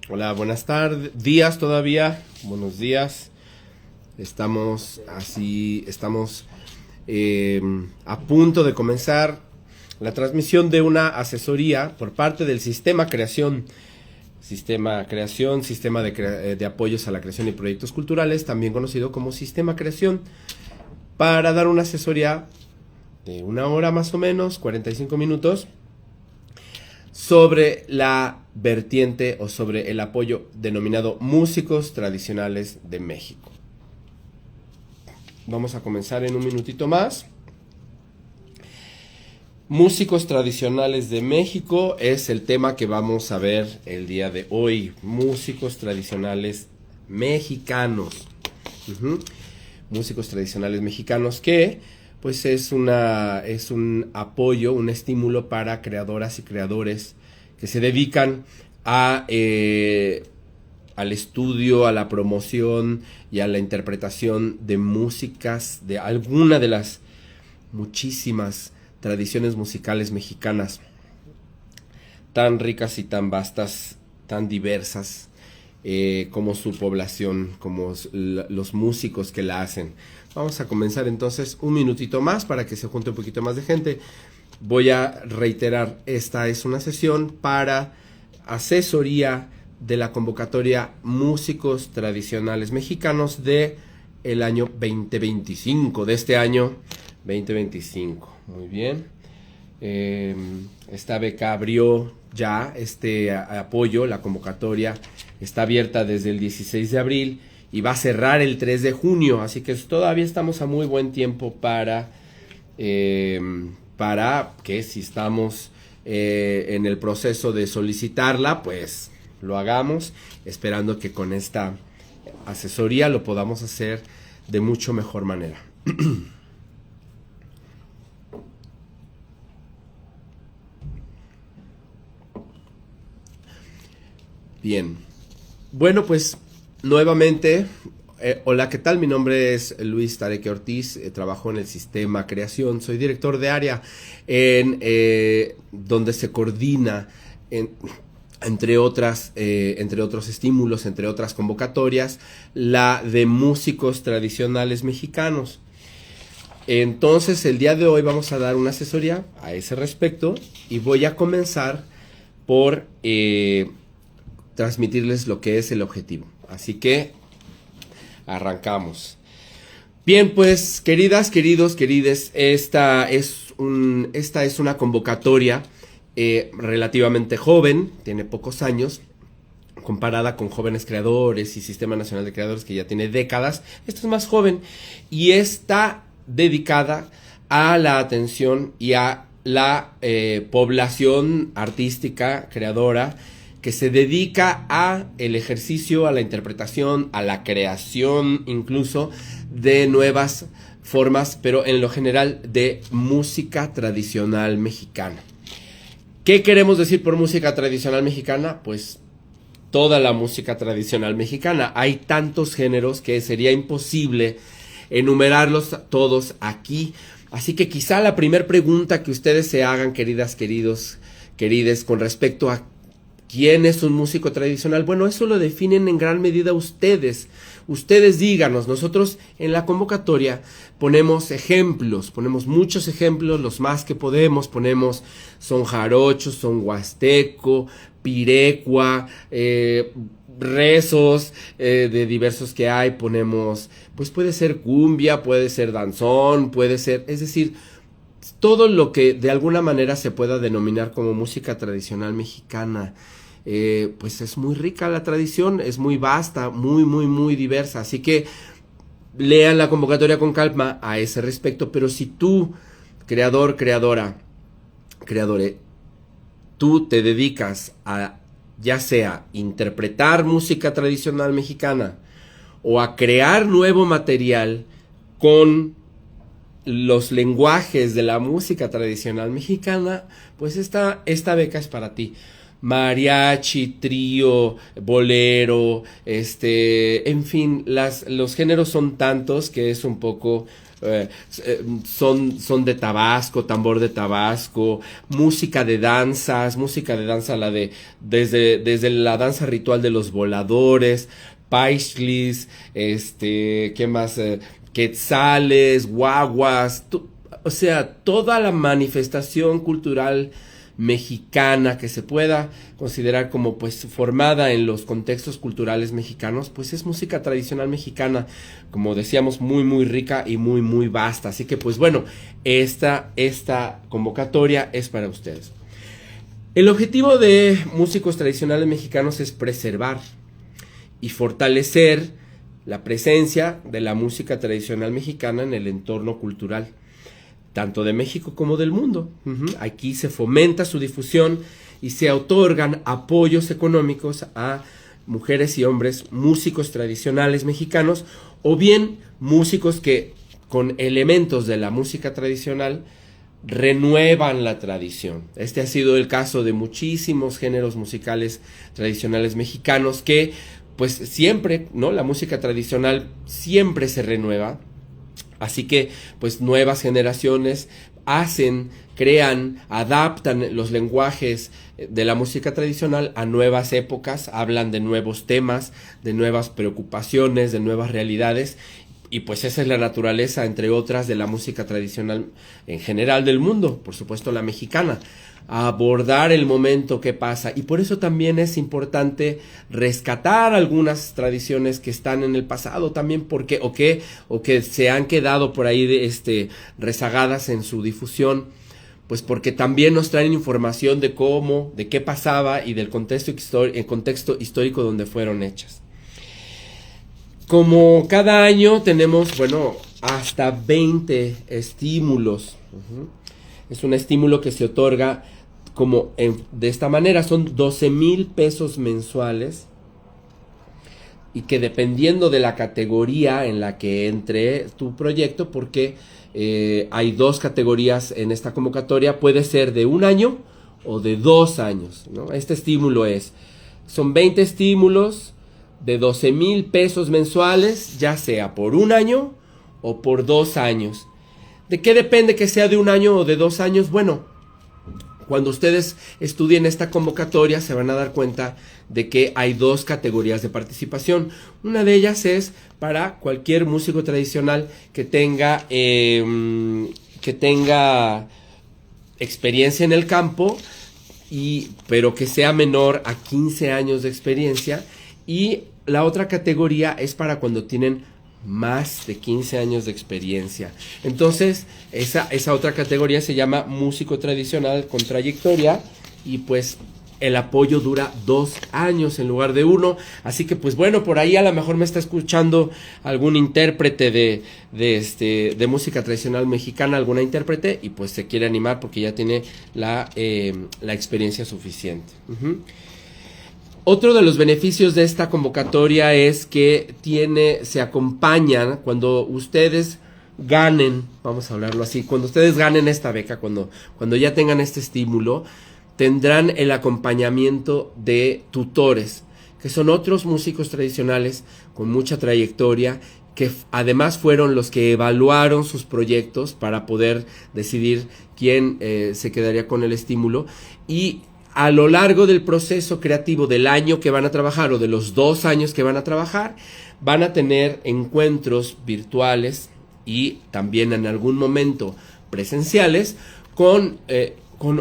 Hola, buenas tardes, días todavía, buenos días. Estamos a punto de comenzar la transmisión de una asesoría por parte del Sistema de Apoyos a la Creación y Proyectos Culturales, también conocido como Sistema Creación, para dar una asesoría de 1 hora más o menos, 45 minutos, sobre la vertiente o sobre el apoyo denominado Músicos Tradicionales de México. Vamos a comenzar en un minutito más. Músicos Tradicionales de México es el tema que vamos a ver el día de hoy. Músicos Tradicionales Mexicanos. Músicos Tradicionales Mexicanos, que pues es un apoyo, un estímulo para creadoras y creadores que se dedican al estudio, a la promoción y a la interpretación de músicas, de alguna de las muchísimas tradiciones musicales mexicanas, tan ricas y tan vastas, tan diversas, como su población, como los músicos que la hacen. Vamos a comenzar entonces un minutito más para que se junte un poquito más de gente. Voy a reiterar, esta es una sesión para asesoría de la convocatoria Músicos Tradicionales Mexicanos de el año 2025, de este año 2025. Muy bien. Esta beca abrió ya, este apoyo, la convocatoria está abierta desde el 16 de abril y va a cerrar el 3 de junio, así que todavía estamos a muy buen tiempo para que si estamos en el proceso de solicitarla, pues lo hagamos, esperando que con esta asesoría lo podamos hacer de mucho mejor manera. Bien, bueno, pues nuevamente, hola, ¿qué tal? Mi nombre es Luis Tareque Ortiz, trabajo en el Sistema Creación, soy director de área en donde se coordina entre otros estímulos, entre otras convocatorias, la de Músicos Tradicionales Mexicanos. Entonces, el día de hoy vamos a dar una asesoría a ese respecto y voy a comenzar por transmitirles lo que es el objetivo. Así que arrancamos. Bien, pues, queridas, queridos, querides, esta es una convocatoria relativamente joven, tiene pocos años, comparada con Jóvenes Creadores y Sistema Nacional de Creadores, que ya tiene décadas. Esta es más joven y está dedicada a la atención y a la población artística, creadora, que se dedica a el ejercicio, a la interpretación, a la creación incluso de nuevas formas, pero en lo general de música tradicional mexicana. ¿Qué queremos decir por música tradicional mexicana? Pues toda la música tradicional mexicana. Hay tantos géneros que sería imposible enumerarlos todos aquí. Así que quizá la primera pregunta que ustedes se hagan, queridas, queridos, querides, con respecto a ¿quién es un músico tradicional? Bueno, eso lo definen en gran medida ustedes. Ustedes díganos. Nosotros en la convocatoria ponemos ejemplos, ponemos muchos ejemplos, los más que podemos. Ponemos son jarocho, son huasteco, pirecua, rezos de diversos que hay. Ponemos, pues puede ser cumbia, puede ser danzón, puede ser, es decir, todo lo que de alguna manera se pueda denominar como música tradicional mexicana. Pues es muy rica la tradición, es muy vasta, muy, muy, muy diversa. Así que lean la convocatoria con calma a ese respecto. Pero si tú, creador, creadora, creadore, tú te dedicas a ya sea interpretar música tradicional mexicana o a crear nuevo material con los lenguajes de la música tradicional mexicana, pues esta beca es para ti. mariachi, trío, bolero, en fin, los géneros son tantos que es un poco, son de Tabasco, tambor de Tabasco, música de danzas, desde la danza ritual de los voladores, paislis, ¿qué más? Quetzales, guaguas, o sea, toda la manifestación cultural mexicana que se pueda considerar como pues formada en los contextos culturales mexicanos, pues es música tradicional mexicana, como decíamos, muy muy rica y muy muy vasta. Así que pues bueno, esta convocatoria es para ustedes. El objetivo de músicos tradicionales mexicanos es preservar y fortalecer la presencia de la música tradicional mexicana en el entorno cultural, tanto de México como del mundo. Aquí se fomenta su difusión y se otorgan apoyos económicos a mujeres y hombres músicos tradicionales mexicanos, o bien músicos que con elementos de la música tradicional renuevan la tradición. Este ha sido el caso de muchísimos géneros musicales tradicionales mexicanos que pues siempre, ¿no? La música tradicional siempre se renueva. Así que, pues, nuevas generaciones crean, adaptan los lenguajes de la música tradicional a nuevas épocas, hablan de nuevos temas, de nuevas preocupaciones, de nuevas realidades, y pues esa es la naturaleza, entre otras, de la música tradicional en general del mundo, por supuesto la mexicana, abordar el momento que pasa, y por eso también es importante rescatar algunas tradiciones que están en el pasado también, porque o que se han quedado por ahí rezagadas en su difusión, pues porque también nos traen información de de qué pasaba y del contexto histórico donde fueron hechas. Como cada año tenemos, bueno, hasta 20 estímulos. Es un estímulo que se otorga de esta manera, son 12,000 pesos mensuales, y que dependiendo de la categoría en la que entre tu proyecto, porque hay dos categorías en esta convocatoria, puede ser de 1 año o de 2 años, ¿no? Este estímulo son 20 estímulos de 12,000 pesos mensuales, ya sea por 1 año o por 2 años. ¿De qué depende que sea de 1 año o de 2 años? Bueno, cuando ustedes estudien esta convocatoria se van a dar cuenta de que hay 2 categorías de participación. Una de ellas es para cualquier músico tradicional que tenga experiencia en el campo, pero que sea menor a 15 años de experiencia. Y la otra categoría es para cuando tienen más de 15 años de experiencia. Entonces, esa otra categoría se llama músico tradicional con trayectoria, y pues el apoyo dura 2 años en lugar de 1. Así que pues bueno, por ahí a lo mejor me está escuchando algún intérprete de música tradicional mexicana, alguna intérprete, y pues se quiere animar porque ya tiene la experiencia suficiente. Otro de los beneficios de esta convocatoria es que se acompañan cuando ustedes ganen, vamos a hablarlo así, cuando ustedes ganen esta beca, cuando ya tengan este estímulo, tendrán el acompañamiento de tutores, que son otros músicos tradicionales con mucha trayectoria, que además fueron los que evaluaron sus proyectos para poder decidir quién se quedaría con el estímulo, y a lo largo del proceso creativo del año que van a trabajar o de los 2 años que van a trabajar, van a tener encuentros virtuales y también en algún momento presenciales con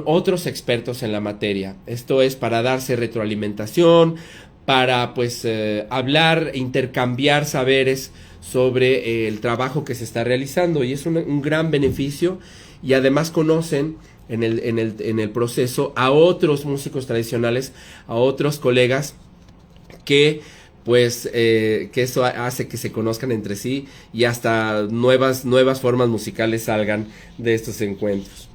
otros expertos en la materia. Esto es para darse retroalimentación, para pues hablar, intercambiar saberes sobre el trabajo que se está realizando, y es un gran beneficio, y además conocen en el proceso a otros músicos tradicionales, a otros colegas que pues que eso hace que se conozcan entre sí y hasta nuevas formas musicales salgan de estos encuentros.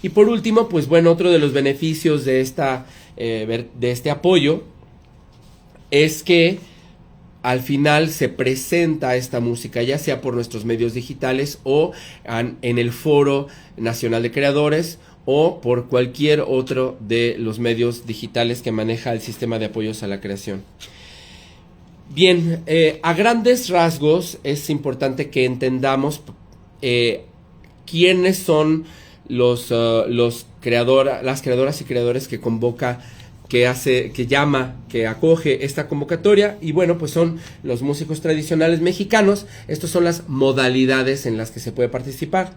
Y por último, pues bueno, otro de los beneficios de este apoyo es que al final se presenta esta música, ya sea por nuestros medios digitales o en el Foro Nacional de Creadores, o por cualquier otro de los medios digitales que maneja el sistema de apoyos a la creación. Bien, a grandes rasgos es importante que entendamos quiénes son las creadoras y creadores que convoca, que llama, que acoge esta convocatoria. Y bueno, pues son los músicos tradicionales mexicanos. Estas son las modalidades en las que se puede participar,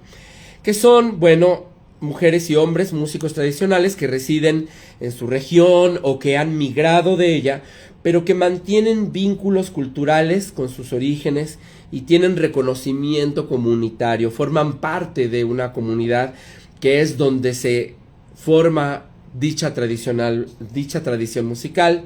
que son, bueno, mujeres y hombres músicos tradicionales que residen en su región o que han migrado de ella, pero que mantienen vínculos culturales con sus orígenes y tienen reconocimiento comunitario, forman parte de una comunidad que es donde se forma dicha tradición musical.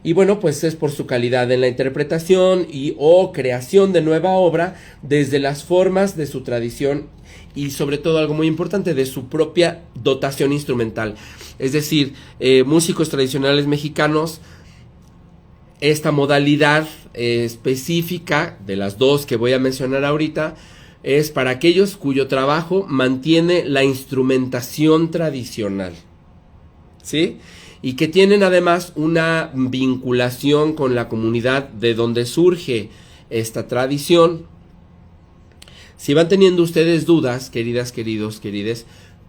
Y bueno, pues es por su calidad en la interpretación o creación de nueva obra desde las formas de su tradición y sobre todo algo muy importante, de su propia dotación instrumental. Es decir, músicos tradicionales mexicanos, esta modalidad específica de las dos que voy a mencionar ahorita es para aquellos cuyo trabajo mantiene la instrumentación tradicional, ¿sí? Y que tienen además una vinculación con la comunidad de donde surge esta tradición. Si van teniendo ustedes dudas, queridas, queridos, querides,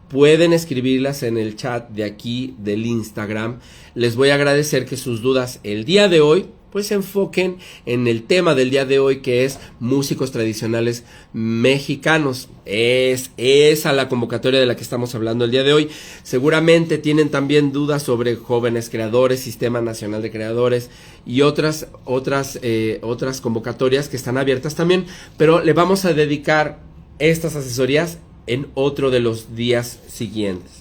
pueden escribirlas en el chat de aquí del Instagram. Les voy a agradecer que sus dudas el día de hoy pues se enfoquen en el tema del día de hoy, que es músicos tradicionales mexicanos. Es esa la convocatoria de la que estamos hablando el día de hoy. Seguramente tienen también dudas sobre jóvenes creadores, Sistema Nacional de Creadores y otras convocatorias que están abiertas también, pero le vamos a dedicar estas asesorías en otro de los días siguientes.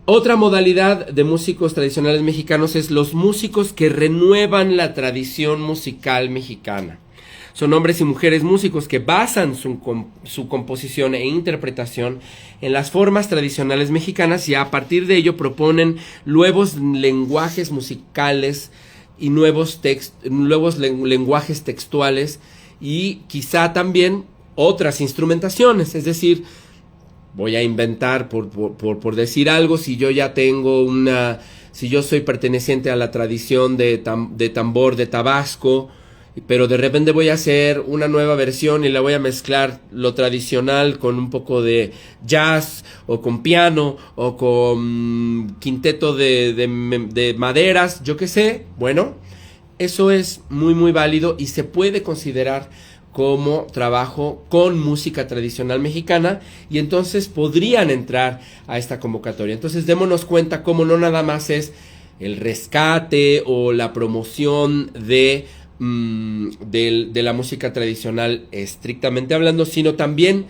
Otra modalidad de músicos tradicionales mexicanos es los músicos que renuevan la tradición musical mexicana. Son hombres y mujeres músicos que basan su composición e interpretación en las formas tradicionales mexicanas y a partir de ello proponen nuevos lenguajes musicales y nuevos lenguajes textuales y quizá también otras instrumentaciones. Es decir, voy a inventar por decir algo, si yo ya tengo si yo soy perteneciente a la tradición de tambor de Tabasco, pero de repente voy a hacer una nueva versión y la voy a mezclar lo tradicional con un poco de jazz o con piano o con quinteto de maderas, yo qué sé. Bueno, eso es muy muy válido y se puede considerar como trabajo con música tradicional mexicana y entonces podrían entrar a esta convocatoria. Entonces démonos cuenta cómo no nada más es el rescate o la promoción de la música tradicional estrictamente hablando, sino también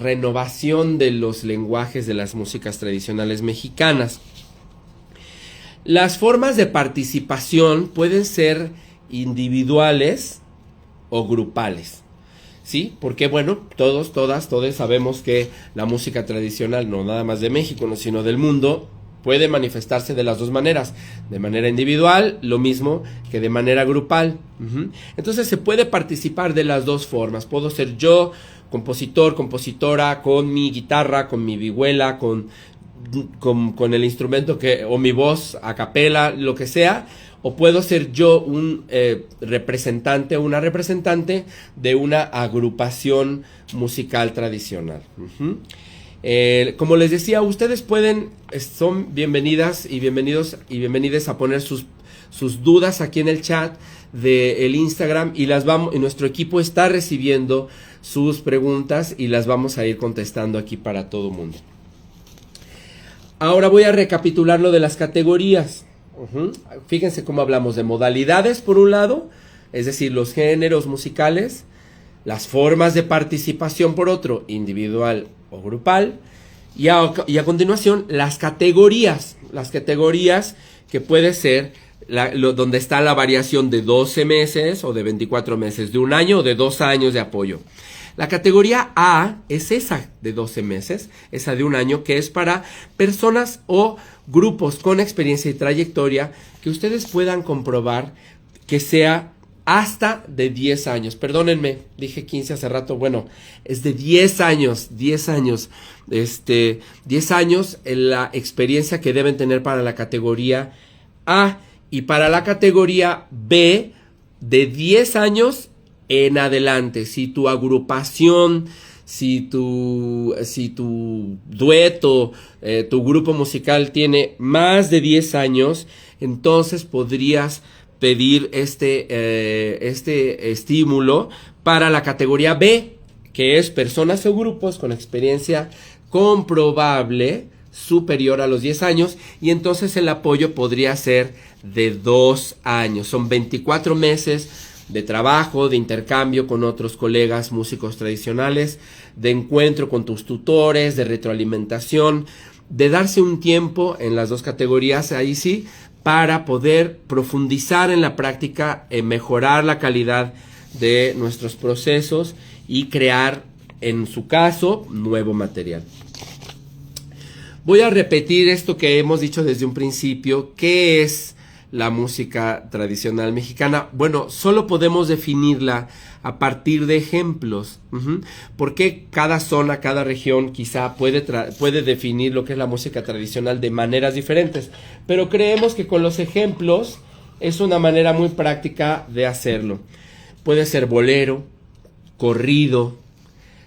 renovación de los lenguajes de las músicas tradicionales mexicanas. Las formas de participación pueden ser individuales o grupales, ¿sí? Porque bueno, todos sabemos que la música tradicional, no nada más de México, no, sino del mundo, puede manifestarse de las dos maneras, de manera individual, lo mismo que de manera grupal. Entonces se puede participar de las dos formas. Puedo ser yo, compositor, compositora, con mi guitarra, con mi vihuela, con el instrumento o mi voz a capela, lo que sea. O puedo ser yo un representante o una representante de una agrupación musical tradicional. Como les decía, ustedes son bienvenidas y bienvenides a poner sus dudas aquí en el chat del Instagram y nuestro equipo está recibiendo sus preguntas y las vamos a ir contestando aquí para todo el mundo. Ahora voy a recapitular lo de las categorías. Fíjense cómo hablamos de modalidades por un lado, es decir, los géneros musicales, las formas de participación por otro, individual o grupal, y a continuación las categorías que puede ser donde está la variación de 12 meses o de 24 meses, de un año o de 2 años de apoyo. La categoría A es esa de 12 meses, esa de un año, que es para personas o grupos con experiencia y trayectoria que ustedes puedan comprobar que sea hasta de 10 años. Perdónenme, dije 15 hace rato. Bueno, es de 10 años, 10 años. 10 años en la experiencia que deben tener para la categoría A, y para la categoría B, de 10 años en adelante. Si tu agrupación, si tu dueto, tu grupo musical tiene más de 10 años, entonces podrías pedir este estímulo para la categoría B, que es personas o grupos con experiencia comprobable superior a los 10 años, y entonces el apoyo podría ser de 2 años. Son 24 meses de trabajo, de intercambio con otros colegas músicos tradicionales, de encuentro con tus tutores, de retroalimentación, de darse un tiempo en las dos categorías, ahí sí, para poder profundizar en la práctica, mejorar la calidad de nuestros procesos y crear, en su caso, nuevo material. Voy a repetir esto que hemos dicho desde un principio. ¿Qué es la música tradicional mexicana? Bueno, solo podemos definirla a partir de ejemplos. Porque cada zona, cada región quizá puede definir lo que es la música tradicional de maneras diferentes. Pero creemos que con los ejemplos es una manera muy práctica de hacerlo. Puede ser bolero, corrido,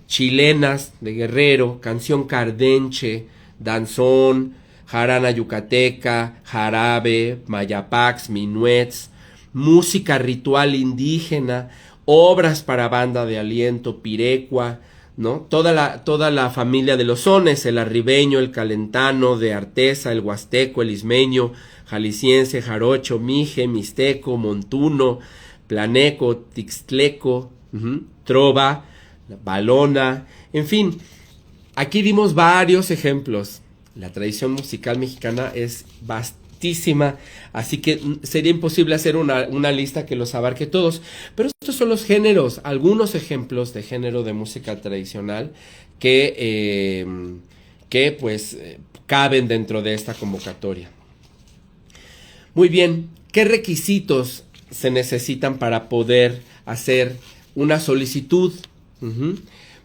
chilenas de Guerrero, canción cardenche, danzón, jarana yucateca, jarabe, mayapax, minuets, música ritual indígena, obras para banda de aliento, pirecua, ¿no? Toda la familia de los sones, el arribeño, el calentano, de Artesa, el huasteco, el ismeño, jalisciense, jarocho, mije, mixteco, montuno, planeco, tixtleco, trova, balona, en fin. Aquí dimos varios ejemplos. La tradición musical mexicana es vastísima, así que sería imposible hacer una lista que los abarque todos. Pero estos son los géneros, algunos ejemplos de género de música tradicional que caben dentro de esta convocatoria. Muy bien, ¿qué requisitos se necesitan para poder hacer una solicitud?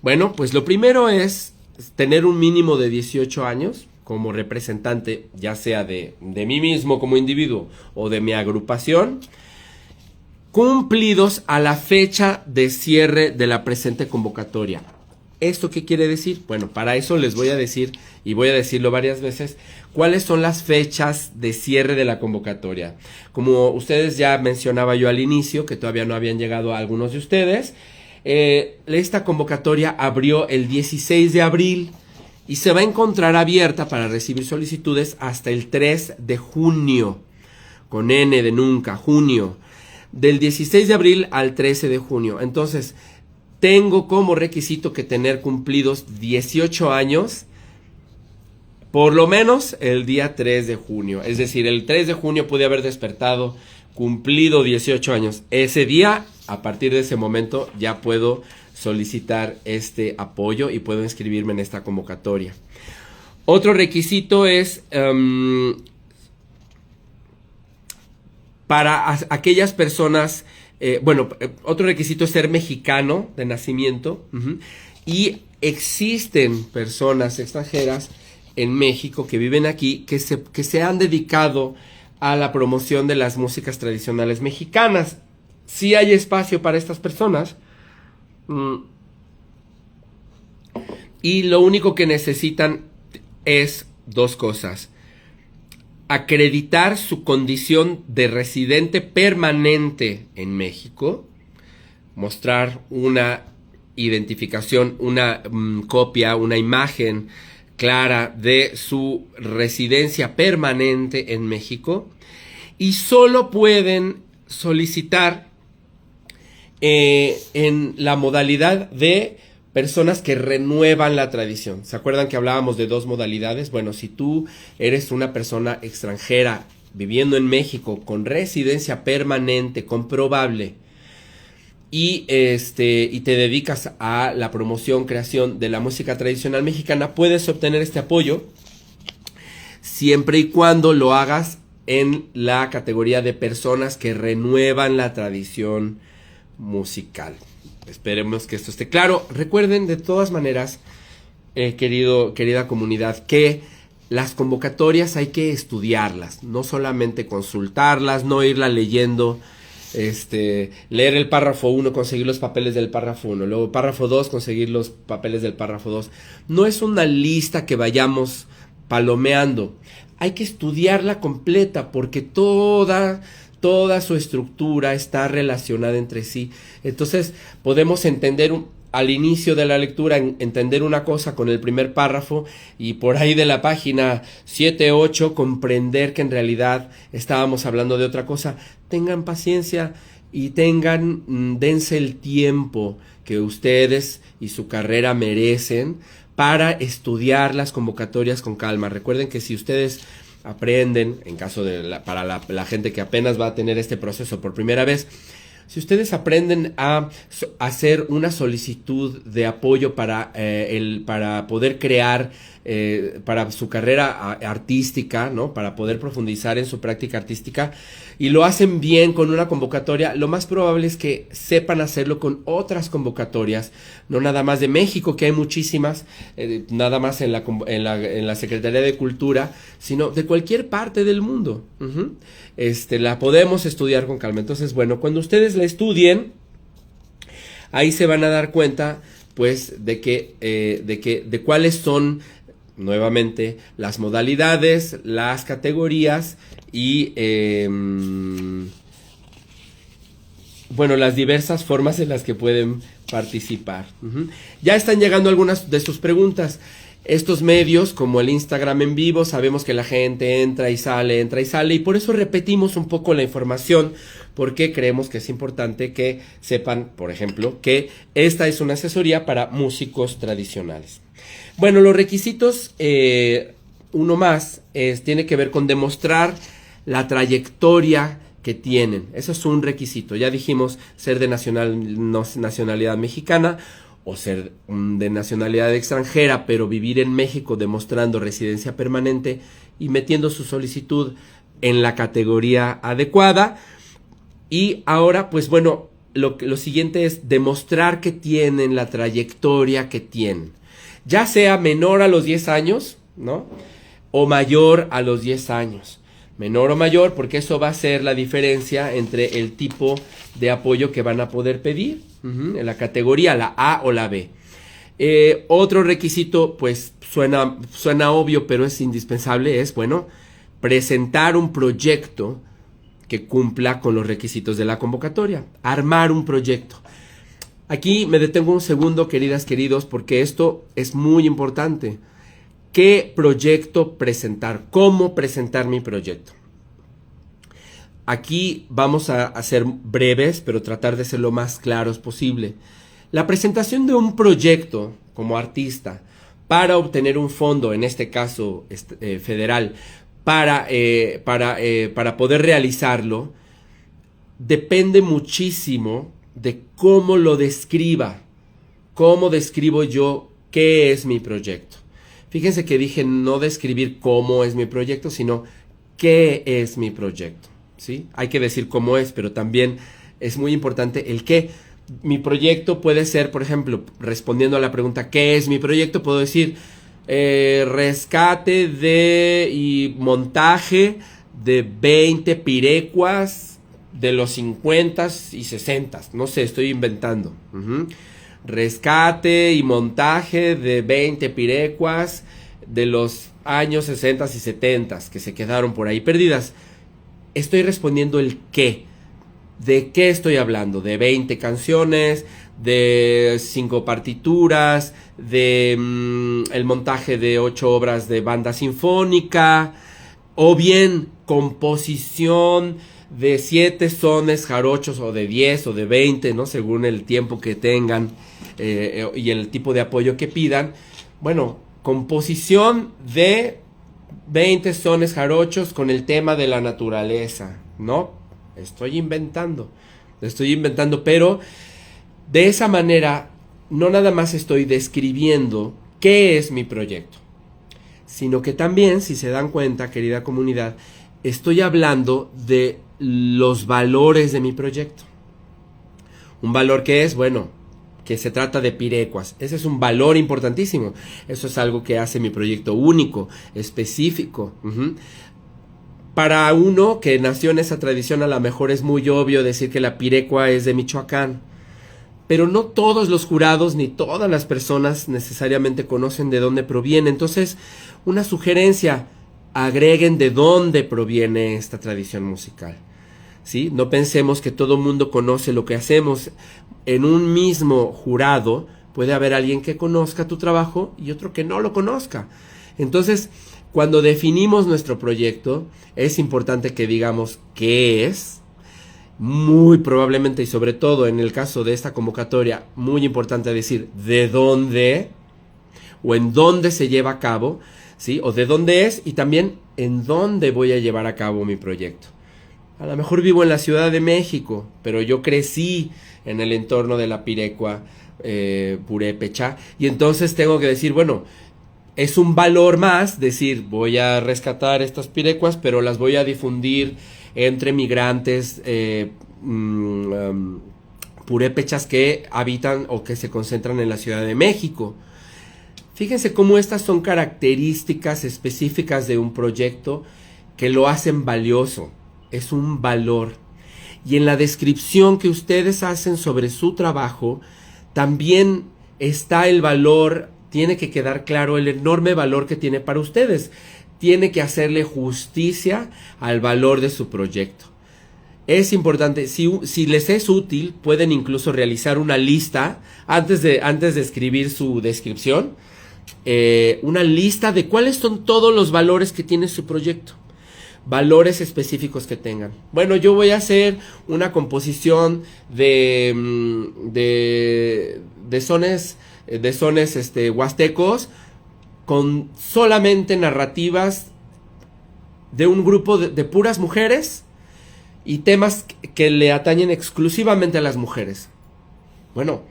Bueno, pues lo primero es tener un mínimo de 18 años como representante, ya sea de mí mismo como individuo o de mi agrupación, cumplidos a la fecha de cierre de la presente convocatoria. ¿Esto qué quiere decir? Bueno, para eso les voy a decir, y voy a decirlo varias veces, cuáles son las fechas de cierre de la convocatoria. Como ustedes ya mencionaba yo al inicio, que todavía no habían llegado a algunos de ustedes, esta convocatoria abrió el 16 de abril y se va a encontrar abierta para recibir solicitudes hasta el 3 de junio, con N de nunca, junio, del 16 de abril al 13 de junio. Entonces, tengo como requisito que tener cumplidos 18 años, por lo menos el día 3 de junio. Es decir, el 3 de junio pude haber despertado cumplido 18 años. Ese día, a partir de ese momento, ya puedo solicitar este apoyo y puedo inscribirme en esta convocatoria. Otro requisito es para aquellas personas, otro requisito es ser mexicano de nacimiento, y existen personas extranjeras en México que viven aquí que se han dedicado a la promoción de las músicas tradicionales mexicanas. Sí hay espacio para estas personas, y lo único que necesitan es dos cosas: acreditar su condición de residente permanente en México, mostrar una identificación, una copia, una imagen clara de su residencia permanente en México, y solo pueden solicitar en la modalidad de personas que renuevan la tradición. ¿Se acuerdan que hablábamos de dos modalidades? Bueno, si tú eres una persona extranjera viviendo en México con residencia permanente comprobable y te dedicas a la promoción, creación de la música tradicional mexicana, puedes obtener este apoyo siempre y cuando lo hagas en la categoría de personas que renuevan la tradición musical. Esperemos que esto esté claro. Recuerden de todas maneras, querida comunidad, que las convocatorias hay que estudiarlas, no solamente consultarlas, no irla leyendo, leer el párrafo 1, conseguir los papeles del párrafo 1, luego párrafo 2, conseguir los papeles del párrafo 2. No es una lista que vayamos palomeando, hay que estudiarla completa porque toda su estructura está relacionada entre sí. Entonces podemos entender al inicio de la lectura, entender una cosa con el primer párrafo y por ahí de la página 7, 8 comprender que en realidad estábamos hablando de otra cosa. Tengan paciencia y dense el tiempo que ustedes y su carrera merecen para estudiar las convocatorias con calma. Recuerden que si ustedes aprenden, en caso de para la gente que apenas va a tener este proceso por primera vez, si ustedes aprenden a hacer una solicitud de apoyo para poder crear para su carrera artística, ¿no? Para poder profundizar en su práctica artística, y lo hacen bien con una convocatoria, lo más probable es que sepan hacerlo con otras convocatorias, no nada más de México, que hay muchísimas, nada más en la Secretaría de Cultura, sino de cualquier parte del mundo. La podemos estudiar con calma. Entonces, bueno, cuando ustedes la estudien, ahí se van a dar cuenta, pues, de cuáles son, nuevamente, las modalidades, las categorías y, bueno, las diversas formas en las que pueden participar. Ya están llegando algunas de sus preguntas. Estos medios, como el Instagram en vivo, sabemos que la gente entra y sale, y por eso repetimos un poco la información, porque creemos que es importante que sepan, por ejemplo, que esta es una asesoría para músicos tradicionales. Bueno, los requisitos, uno más, tiene que ver con demostrar la trayectoria que tienen. Eso es un requisito. Ya dijimos ser de nacionalidad mexicana, o ser de nacionalidad extranjera, pero vivir en México demostrando residencia permanente y metiendo su solicitud en la categoría adecuada. Y ahora, pues bueno, lo siguiente es demostrar que tienen la trayectoria que tienen. Ya sea menor a los 10 años, ¿no? O mayor a los 10 años. Menor o mayor, porque eso va a ser la diferencia entre el tipo de apoyo que van a poder pedir. En la categoría, la A o la B. Otro requisito, pues suena obvio, pero es indispensable, es, bueno, presentar un proyecto que cumpla con los requisitos de la convocatoria. Armar un proyecto. Aquí me detengo un segundo, queridas, queridos, porque esto es muy importante. ¿Qué proyecto presentar? ¿Cómo presentar mi proyecto? Aquí vamos a ser breves, pero tratar de ser lo más claros posible. La presentación de un proyecto como artista para obtener un fondo, en este caso federal, para poder realizarlo, depende muchísimo de cómo lo describa. ¿Cómo describo yo qué es mi proyecto? Fíjense que dije no describir cómo es mi proyecto, sino qué es mi proyecto. ¿Sí? Hay que decir cómo es, pero también es muy importante el qué. Mi proyecto puede ser, por ejemplo, respondiendo a la pregunta ¿qué es mi proyecto? Puedo decir rescate y montaje de 20 pirecuas de los 50s y 60s. No sé, estoy inventando. Rescate y montaje de 20 pirecuas de los años 60s y 70s que se quedaron por ahí perdidas. Estoy respondiendo el qué. ¿De qué estoy hablando? De 20 canciones, de 5 partituras, de el montaje de 8 obras de banda sinfónica, o bien composición de 7 sones jarochos, o de 10 o de 20, ¿no? Según el tiempo que tengan y el tipo de apoyo que pidan. Bueno, composición de 20 sones jarochos con el tema de la naturaleza, ¿no? Estoy inventando, pero de esa manera no nada más estoy describiendo qué es mi proyecto, sino que también, si se dan cuenta, querida comunidad, estoy hablando de los valores de mi proyecto. Un valor que es, bueno, que se trata de pirecuas. Ese es un valor importantísimo. Eso es algo que hace mi proyecto único, específico. Para uno que nació en esa tradición, a lo mejor es muy obvio decir que la pirecua es de Michoacán. Pero no todos los jurados ni todas las personas necesariamente conocen de dónde proviene. Entonces, una sugerencia, agreguen de dónde proviene esta tradición musical. ¿Sí? No pensemos que todo el mundo conoce lo que hacemos. En un mismo jurado puede haber alguien que conozca tu trabajo y otro que no lo conozca. Entonces, cuando definimos nuestro proyecto, es importante que digamos qué es. Muy probablemente, y sobre todo en el caso de esta convocatoria, muy importante decir de dónde o en dónde se lleva a cabo, ¿sí? O de dónde es y también en dónde voy a llevar a cabo mi proyecto. A lo mejor vivo en la Ciudad de México, pero yo crecí en el entorno de la pirecua purépecha, y entonces tengo que decir, bueno, es un valor más decir, voy a rescatar estas pirecuas, pero las voy a difundir entre migrantes purépechas que habitan o que se concentran en la Ciudad de México. Fíjense cómo estas son características específicas de un proyecto que lo hacen valioso. Es un valor. Y en la descripción que ustedes hacen sobre su trabajo, también está el valor, tiene que quedar claro el enorme valor que tiene para ustedes. Tiene que hacerle justicia al valor de su proyecto. Es importante, si les es útil, pueden incluso realizar una lista, antes de escribir su descripción, una lista de cuáles son todos los valores que tiene su proyecto. Valores específicos que tengan. Bueno, yo voy a hacer una composición de sones huastecos con solamente narrativas de un grupo de puras mujeres y temas que le atañen exclusivamente a las mujeres. Bueno,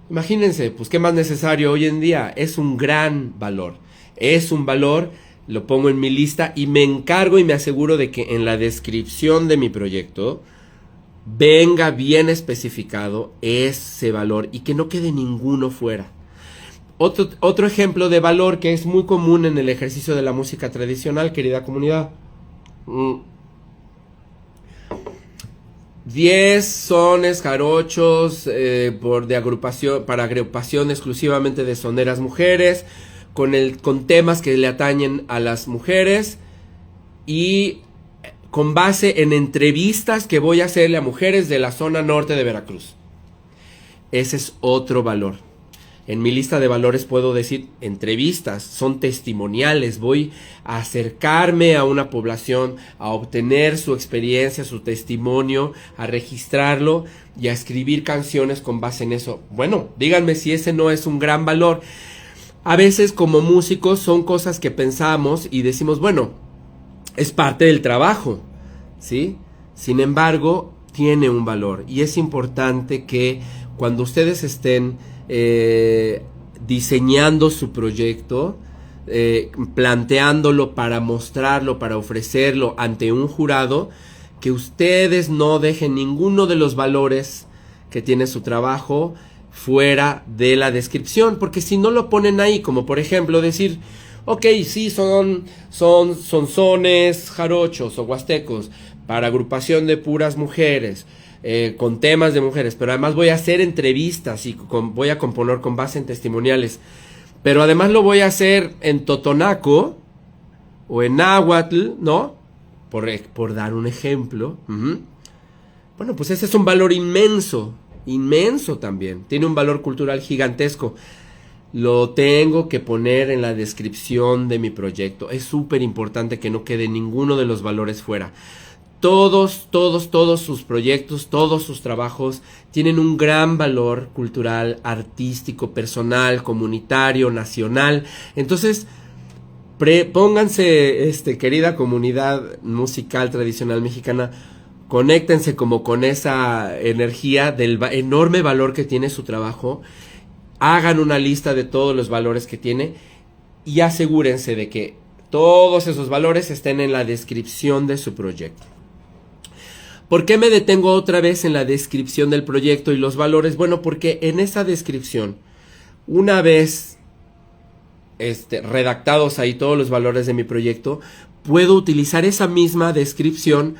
imagínense, pues qué más necesario hoy en día. Es un gran valor. Es un valor. Lo pongo en mi lista y me encargo y me aseguro de que en la descripción de mi proyecto venga bien especificado ese valor y que no quede ninguno fuera. Otro ejemplo de valor que es muy común en el ejercicio de la música tradicional, querida comunidad. 10 sones jarochos para agrupación exclusivamente de soneras mujeres, con temas que le atañen a las mujeres y con base en entrevistas que voy a hacerle a mujeres de la zona norte de Veracruz. Ese es otro valor. En mi lista de valores puedo decir entrevistas, son testimoniales, voy a acercarme a una población, a obtener su experiencia, su testimonio, a registrarlo y a escribir canciones con base en eso. Bueno, díganme si ese no es un gran valor. A veces como músicos son cosas que pensamos y decimos, bueno, es parte del trabajo, ¿sí? Sin embargo, tiene un valor y es importante que cuando ustedes estén diseñando su proyecto, planteándolo para mostrarlo, para ofrecerlo ante un jurado, que ustedes no dejen ninguno de los valores que tiene su trabajo fuera de la descripción, porque si no lo ponen ahí, como por ejemplo decir, ok, sí, son sones jarochos o huastecos para agrupación de puras mujeres, con temas de mujeres, pero además voy a hacer entrevistas y voy a componer con base en testimoniales, pero además lo voy a hacer en totonaco o en náhuatl, ¿no? Por dar un ejemplo. Bueno, pues ese es un valor inmenso también, tiene un valor cultural gigantesco. Lo tengo que poner en la descripción de mi proyecto. Es súper importante que no quede ninguno de los valores fuera. Todos sus proyectos, todos sus trabajos tienen un gran valor cultural, artístico, personal, comunitario, nacional. Entonces, pónganse, querida comunidad musical tradicional mexicana, conéctense como con esa energía del enorme valor que tiene su trabajo. Hagan una lista de todos los valores que tiene y asegúrense de que todos esos valores estén en la descripción de su proyecto. ¿Por qué me detengo otra vez en la descripción del proyecto y los valores? Bueno, porque en esa descripción, una vez redactados ahí todos los valores de mi proyecto, puedo utilizar esa misma descripción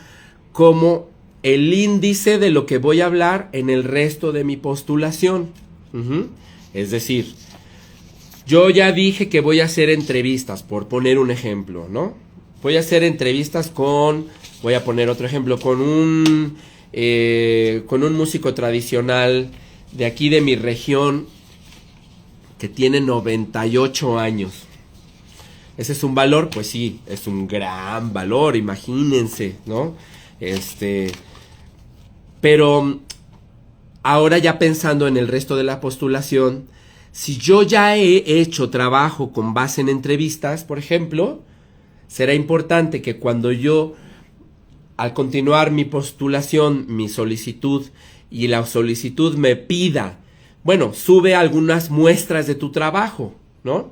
como el índice de lo que voy a hablar en el resto de mi postulación. Es decir, yo ya dije que voy a hacer entrevistas, por poner un ejemplo, ¿no? Voy a hacer entrevistas voy a poner otro ejemplo, con un músico tradicional de aquí de mi región que tiene 98 años. ¿Ese es un valor? Pues sí, es un gran valor, imagínense, ¿no? Pero ahora ya pensando en el resto de la postulación, si yo ya he hecho trabajo con base en entrevistas, por ejemplo, será importante que cuando yo, al continuar mi postulación, mi solicitud, y la solicitud me pida, bueno, sube algunas muestras de tu trabajo, ¿no?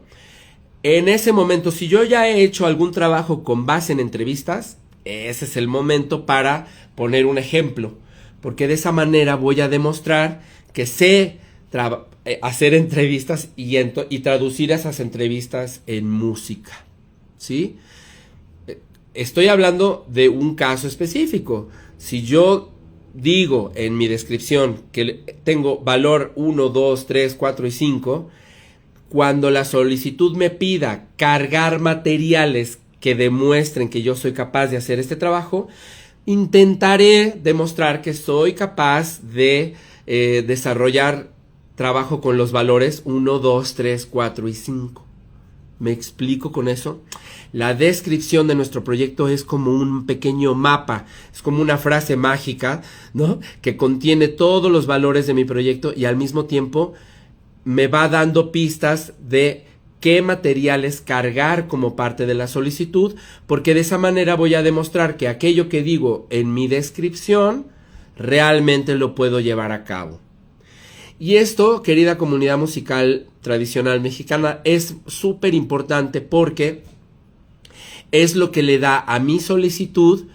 En ese momento, si yo ya he hecho algún trabajo con base en entrevistas, ese es el momento para poner un ejemplo, porque de esa manera voy a demostrar que sé hacer entrevistas y traducir esas entrevistas en música, ¿sí? Estoy hablando de un caso específico. Si yo digo en mi descripción que tengo valor 1, 2, 3, 4 y 5, cuando la solicitud me pida cargar materiales que demuestren que yo soy capaz de hacer este trabajo, intentaré demostrar que soy capaz de desarrollar trabajo con los valores 1, 2, 3, 4 y 5. ¿Me explico con eso? La descripción de nuestro proyecto es como un pequeño mapa, es como una frase mágica, ¿no? Que contiene todos los valores de mi proyecto y al mismo tiempo me va dando pistas de qué materiales cargar como parte de la solicitud, porque de esa manera voy a demostrar que aquello que digo en mi descripción realmente lo puedo llevar a cabo. Y esto, querida comunidad musical tradicional mexicana, es súper importante porque es lo que le da a mi solicitud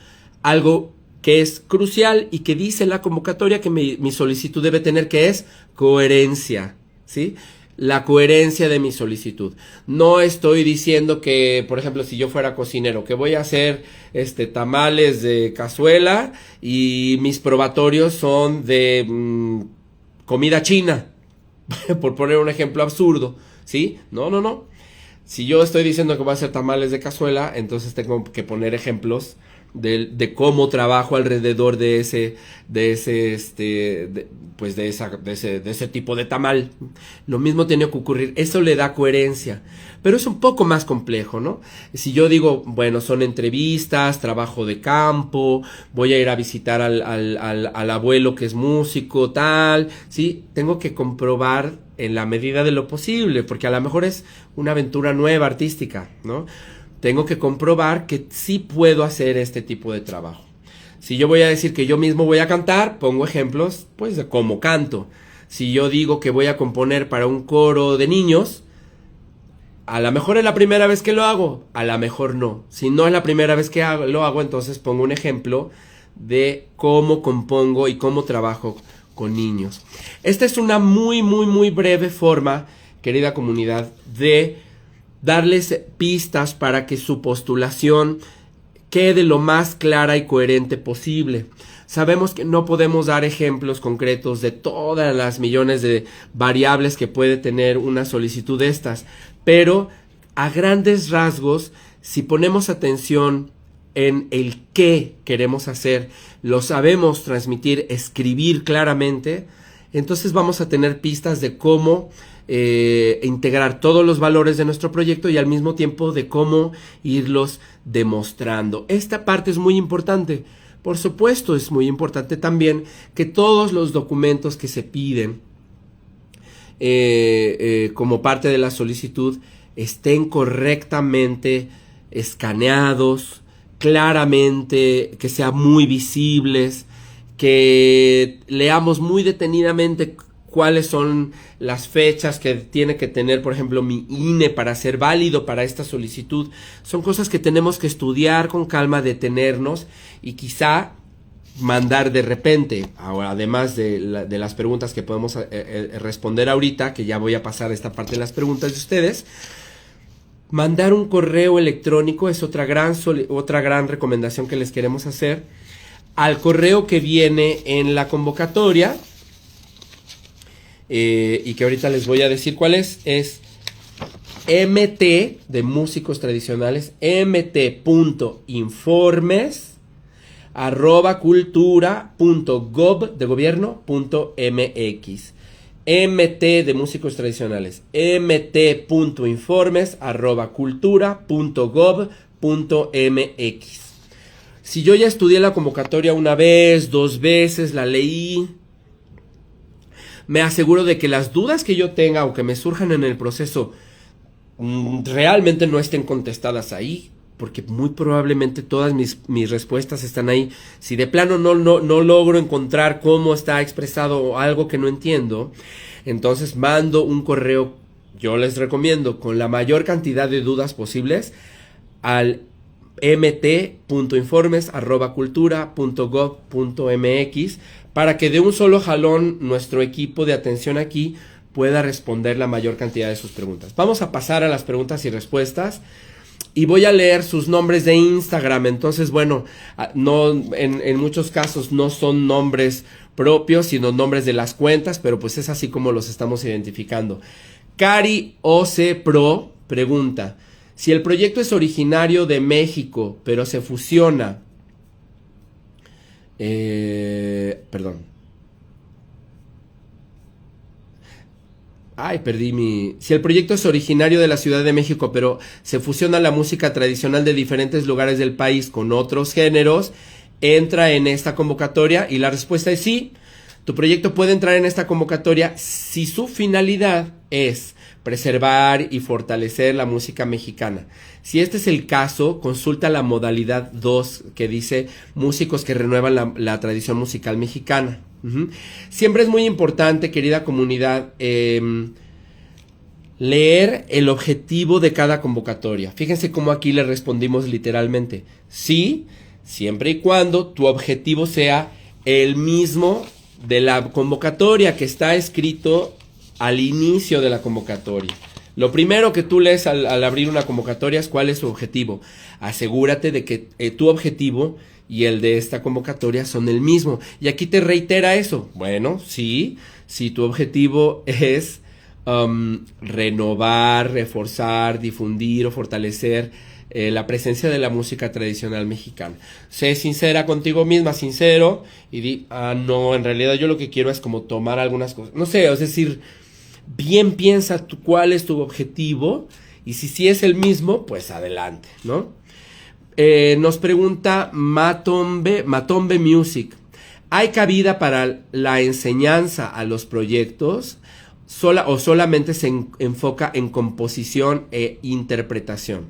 algo que es crucial y que dice la convocatoria que mi solicitud debe tener, que es coherencia, ¿sí? La coherencia de mi solicitud. No estoy diciendo que, por ejemplo, si yo fuera cocinero, que voy a hacer tamales de cazuela y mis probatorios son de comida china, por poner un ejemplo absurdo, ¿sí? No. Si yo estoy diciendo que voy a hacer tamales de cazuela, entonces tengo que poner ejemplos de cómo trabajo alrededor de ese tipo de tamal. Lo mismo tiene que ocurrir. Eso le da coherencia, pero es un poco más complejo, ¿no? Si yo digo, bueno, son entrevistas, trabajo de campo, voy a ir a visitar al abuelo que es músico, tal, ¿sí? Tengo que comprobar en la medida de lo posible, porque a lo mejor es una aventura nueva artística, ¿no? Tengo que comprobar que sí puedo hacer este tipo de trabajo. Si yo voy a decir que yo mismo voy a cantar, pongo ejemplos, pues, de cómo canto. Si yo digo que voy a componer para un coro de niños, a lo mejor es la primera vez que lo hago, a lo mejor no. Si no es la primera vez que lo hago, entonces pongo un ejemplo de cómo compongo y cómo trabajo con niños. Esta es una muy, muy, muy breve forma, querida comunidad, de darles pistas para que su postulación quede lo más clara y coherente posible. Sabemos que no podemos dar ejemplos concretos de todas las millones de variables que puede tener una solicitud de estas, pero a grandes rasgos, si ponemos atención en el qué queremos hacer, lo sabemos transmitir, escribir claramente, entonces vamos a tener pistas de cómo integrar todos los valores de nuestro proyecto y al mismo tiempo de cómo irlos demostrando. Esta parte es muy importante. Por supuesto, es muy importante también que todos los documentos que se piden como parte de la solicitud estén correctamente escaneados, claramente, que sean muy visibles, que leamos muy detenidamente cuáles son las fechas que tiene que tener, por ejemplo, mi INE para ser válido para esta solicitud. Son cosas que tenemos que estudiar con calma, detenernos y quizá mandar de repente, ahora, además de las preguntas que podemos responder ahorita, que ya voy a pasar a esta parte de las preguntas de ustedes. Mandar un correo electrónico es otra gran recomendación que les queremos hacer al correo que viene en la convocatoria y que ahorita les voy a decir cuál es mt de músicos tradicionales, mt.informes@cultura.gov de gobierno.mx. MT de músicos tradicionales, mt.informes@cultura.gov.mx. Si yo ya estudié la convocatoria una vez, 2 veces, la leí, me aseguro de que las dudas que yo tenga o que me surjan en el proceso realmente no estén contestadas ahí, porque muy probablemente todas mis respuestas están ahí. Si de plano no logro encontrar cómo está expresado algo que no entiendo, entonces mando un correo, yo les recomiendo, con la mayor cantidad de dudas posibles al mt.informes@cultura.gov.mx para que de un solo jalón nuestro equipo de atención aquí pueda responder la mayor cantidad de sus preguntas. Vamos a pasar a las preguntas y respuestas. Y voy a leer sus nombres de Instagram. Entonces, bueno, no, en muchos casos no son nombres propios, sino nombres de las cuentas, pero pues es así como los estamos identificando. Cari OC Pro pregunta: si el proyecto es originario de México, pero se fusiona... Si el proyecto es originario de la Ciudad de México, pero se fusiona la música tradicional de diferentes lugares del país con otros géneros, ¿entra en esta convocatoria? Y la respuesta es sí. Tu proyecto puede entrar en esta convocatoria si su finalidad es preservar y fortalecer la música mexicana. Si este es el caso, consulta la modalidad 2 que dice músicos que renuevan la tradición musical mexicana. Siempre es muy importante, querida comunidad, leer el objetivo de cada convocatoria. Fíjense cómo aquí le respondimos literalmente. Sí, siempre y cuando tu objetivo sea el mismo de la convocatoria que está escrito al inicio de la convocatoria. Lo primero que tú lees al abrir una convocatoria es cuál es su objetivo. Asegúrate de que tu objetivo y el de esta convocatoria son el mismo. Y aquí te reitera eso. Bueno, sí, si tu objetivo es renovar, reforzar, difundir o fortalecer la presencia de la música tradicional mexicana. Sé sincera contigo misma, sincero, y di, no, en realidad yo lo que quiero es como tomar algunas cosas. No sé, es decir, bien piensa cuál es tu objetivo, y si es el mismo, pues adelante, ¿no? Nos pregunta Matombe Music: ¿hay cabida para la enseñanza a los proyectos o solamente se enfoca en composición e interpretación?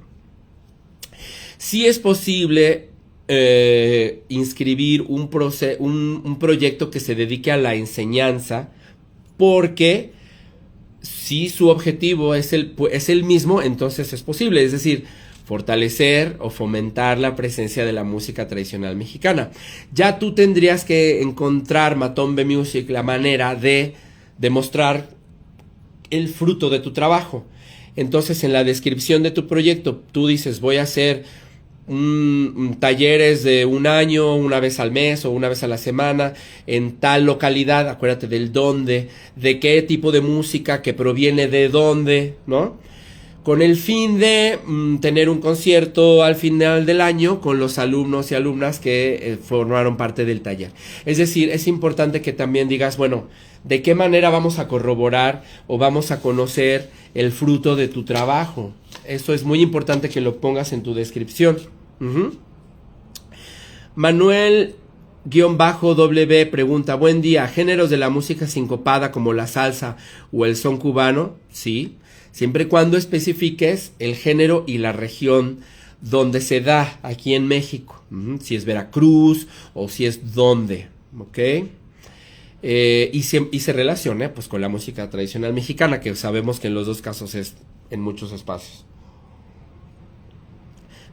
Sí es posible inscribir un proyecto que se dedique a la enseñanza, porque si su objetivo es el mismo, entonces es posible, es decir, fortalecer o fomentar la presencia de la música tradicional mexicana. Ya tú tendrías que encontrar, Matombe Music, la manera de demostrar el fruto de tu trabajo. Entonces, en la descripción de tu proyecto, tú dices, voy a hacer talleres de 1 año, una vez al mes o una vez a la semana, en tal localidad. Acuérdate del dónde, de qué tipo de música, que proviene de dónde, ¿no? Con el fin de tener un concierto al final del año con los alumnos y alumnas que formaron parte del taller. Es decir, es importante que también digas, bueno, ¿de qué manera vamos a corroborar o vamos a conocer el fruto de tu trabajo? Eso es muy importante que lo pongas en tu descripción. Manuel-W pregunta: buen día, ¿géneros de la música sincopada como la salsa o el son cubano? Sí, siempre y cuando especifiques el género y la región donde se da aquí en México. Si es Veracruz o si es dónde, ¿ok? y se relacione pues con la música tradicional mexicana, que sabemos que en los dos casos es en muchos espacios.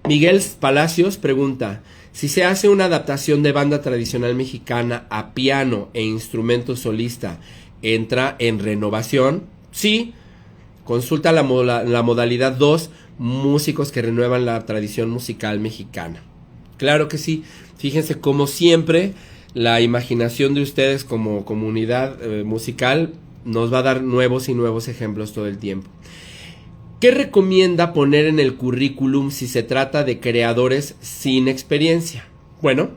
Miguel Palacios pregunta: si se hace una adaptación de banda tradicional mexicana a piano e instrumento solista, ¿entra en renovación? Sí. Consulta la modalidad 2, músicos que renuevan la tradición musical mexicana. Claro que sí. Fíjense, como siempre, la imaginación de ustedes como comunidad musical nos va a dar nuevos y nuevos ejemplos todo el tiempo. ¿Qué recomienda poner en el currículum si se trata de creadores sin experiencia? Bueno,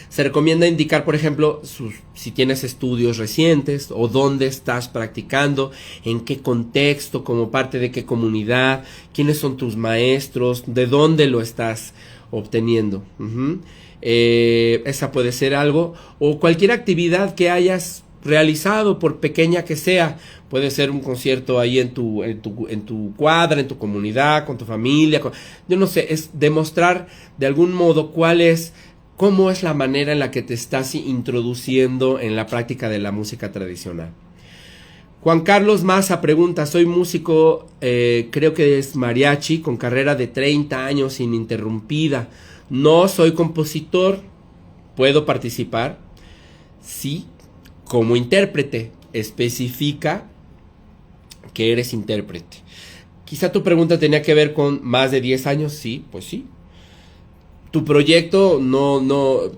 se recomienda indicar, por ejemplo, si tienes estudios recientes o dónde estás practicando, en qué contexto, como parte de qué comunidad, quiénes son tus maestros, de dónde lo estás obteniendo. Esa puede ser algo, o cualquier actividad que hayas realizado, por pequeña que sea. Puede ser un concierto ahí en tu cuadra, en tu comunidad, con tu familia. Yo no sé, es demostrar de algún modo cómo es la manera en la que te estás introduciendo en la práctica de la música tradicional. Juan Carlos Maza pregunta: soy músico, creo que es mariachi, con carrera de 30 años ininterrumpida. No soy compositor. ¿Puedo participar? Sí, como intérprete. Especifica que eres intérprete. Quizá tu pregunta tenía que ver con más de 10 años. Sí, pues sí. Tu proyecto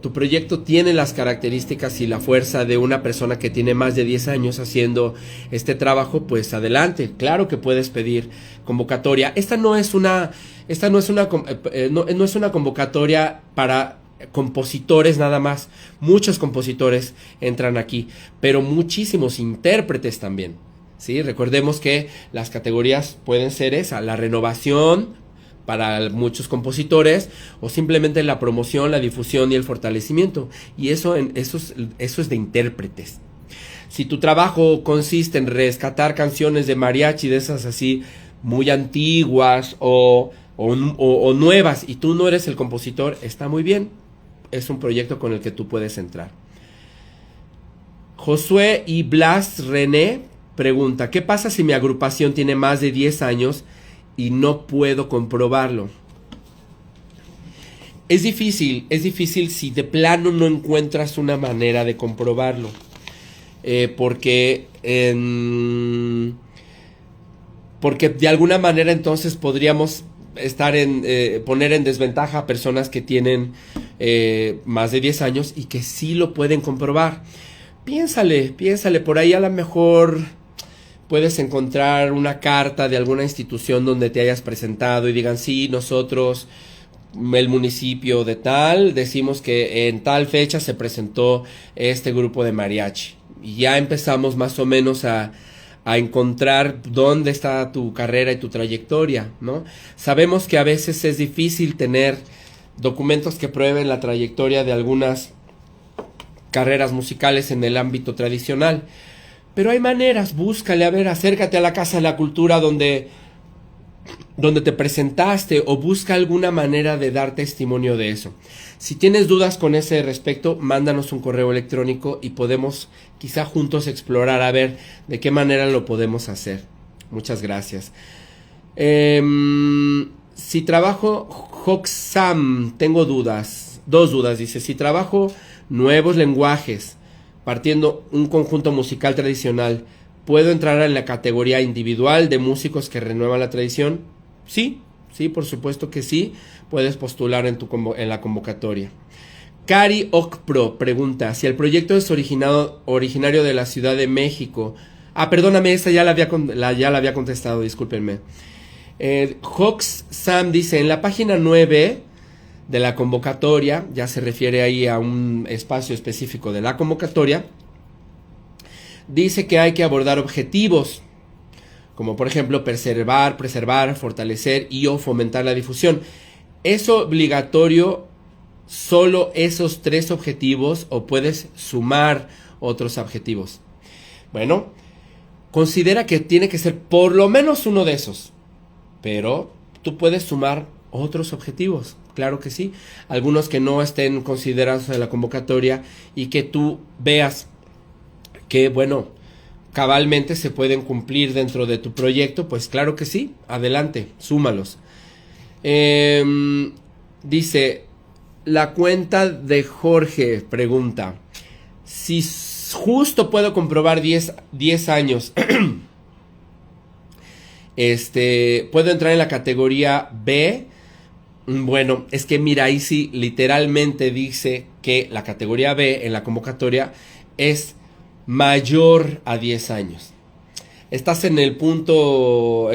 tu proyecto tiene las características y la fuerza de una persona que tiene más de 10 años haciendo este trabajo. Pues adelante, claro que puedes pedir convocatoria. Esta no es una convocatoria para compositores nada más. Muchos compositores entran aquí, pero muchísimos intérpretes también. ¿Sí? Recordemos que las categorías pueden ser esa: la renovación para muchos compositores, o simplemente la promoción, la difusión y el fortalecimiento. Y eso es de intérpretes. Si tu trabajo consiste en rescatar canciones de mariachi, de esas así muy antiguas o nuevas, y tú no eres el compositor, está muy bien. Es un proyecto con el que tú puedes entrar. Josué y Blas René pregunta: ¿qué pasa si mi agrupación tiene más de 10 años y no puedo comprobarlo? Es difícil si de plano no encuentras una manera de comprobarlo. Porque de alguna manera entonces podríamos poner en desventaja a personas que tienen más de 10 años y que sí lo pueden comprobar. Piénsale, por ahí a lo mejor puedes encontrar una carta de alguna institución donde te hayas presentado y digan: sí, nosotros, el municipio de tal, decimos que en tal fecha se presentó este grupo de mariachi. Y ya empezamos más o menos a encontrar dónde está tu carrera y tu trayectoria, ¿no? Sabemos que a veces es difícil tener documentos que prueben la trayectoria de algunas carreras musicales en el ámbito tradicional. Pero hay maneras, búscale, acércate a la Casa de la Cultura donde te presentaste, o busca alguna manera de dar testimonio de eso. Si tienes dudas con ese respecto, mándanos un correo electrónico y podemos quizá juntos explorar a ver de qué manera lo podemos hacer. Muchas gracias. Si trabajo Hoxam, tengo dudas. 2 dudas, dice. Si trabajo nuevos lenguajes partiendo un conjunto musical tradicional, ¿puedo entrar en la categoría individual de músicos que renuevan la tradición? Sí, por supuesto que sí. Puedes postular en la convocatoria. Cari Ocpro pregunta: si el proyecto es originario de la Ciudad de México. Perdóname, esta ya la había contestado, discúlpenme. Hox Sam dice: en la página 9 de la convocatoria, ya se refiere ahí a un espacio específico de la convocatoria, dice que hay que abordar objetivos, como por ejemplo preservar, fortalecer y o fomentar la difusión. ¿Es obligatorio solo esos 3 objetivos o puedes sumar otros objetivos? Bueno, considera que tiene que ser por lo menos uno de esos, pero tú puedes sumar otros objetivos. Claro que sí, algunos que no estén considerados en la convocatoria y que tú veas que, bueno, cabalmente se pueden cumplir dentro de tu proyecto, pues claro que sí, adelante, súmalos. Dice, la cuenta de Jorge pregunta, si justo puedo comprobar 10 años, ¿puedo entrar en la categoría B? Bueno, es que mira, ahí sí literalmente dice que la categoría B en la convocatoria es mayor a 10 años. Estás en el punto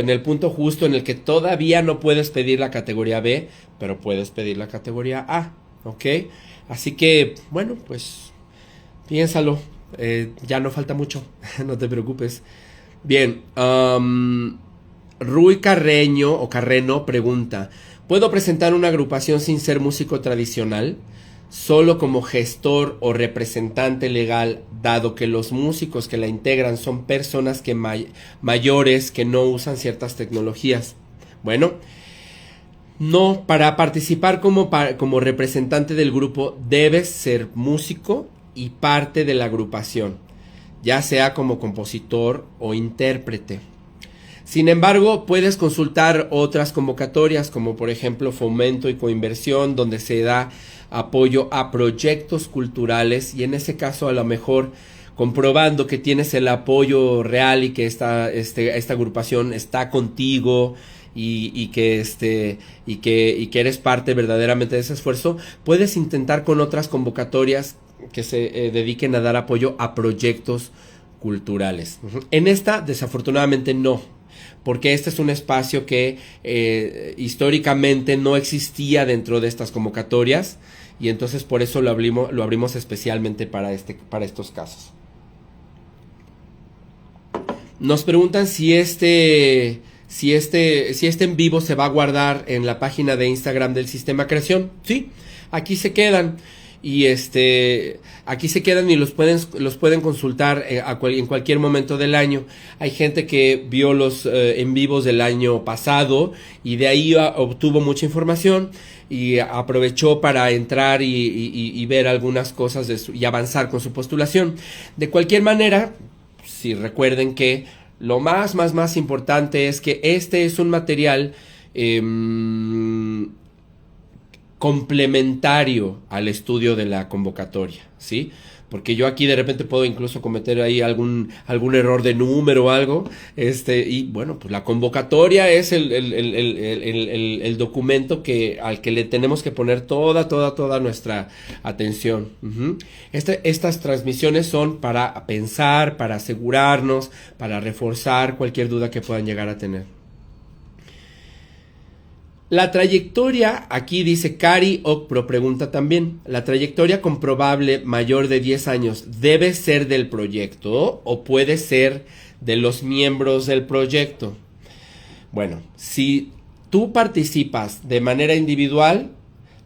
justo en el que todavía no puedes pedir la categoría B, pero puedes pedir la categoría A, ¿ok? Así que, bueno, pues piénsalo, ya no falta mucho, no te preocupes. Bien, Rui Carreño o Carreno pregunta, ¿puedo presentar una agrupación sin ser músico tradicional? Solo como gestor o representante legal, dado que los músicos que la integran son personas que mayores que no usan ciertas tecnologías. Bueno, no, para participar como representante del grupo debes ser músico y parte de la agrupación, ya sea como compositor o intérprete. Sin embargo, puedes consultar otras convocatorias, como por ejemplo Fomento y Coinversión, donde se da apoyo a proyectos culturales, y en ese caso a lo mejor comprobando que tienes el apoyo real y que esta agrupación está contigo y que eres parte verdaderamente de ese esfuerzo, puedes intentar con otras convocatorias que se dediquen a dar apoyo a proyectos culturales. En esta, desafortunadamente, no, porque este es un espacio que históricamente no existía dentro de estas convocatorias, y entonces por eso lo abrimos especialmente para estos casos. Nos preguntan si este en vivo se va a guardar en la página de Instagram del Sistema Creación. Sí, aquí se quedan. Y aquí se quedan y los pueden consultar en cualquier momento del año. Hay gente que vio los en vivos del año pasado y de ahí obtuvo mucha información y aprovechó para entrar y ver algunas cosas y avanzar con su postulación. De cualquier manera, si recuerden que lo más importante es que este es un material complementario al estudio de la convocatoria, ¿sí? Porque yo aquí de repente puedo incluso cometer ahí algún error de número o algo, y bueno, pues la convocatoria es el documento al que le tenemos que poner toda nuestra atención. Estas transmisiones son para pensar, para asegurarnos, para reforzar cualquier duda que puedan llegar a tener. La trayectoria, aquí dice Cari Ocpro, pregunta también, ¿la trayectoria comprobable mayor de 10 años debe ser del proyecto o puede ser de los miembros del proyecto? Bueno, si tú participas de manera individual,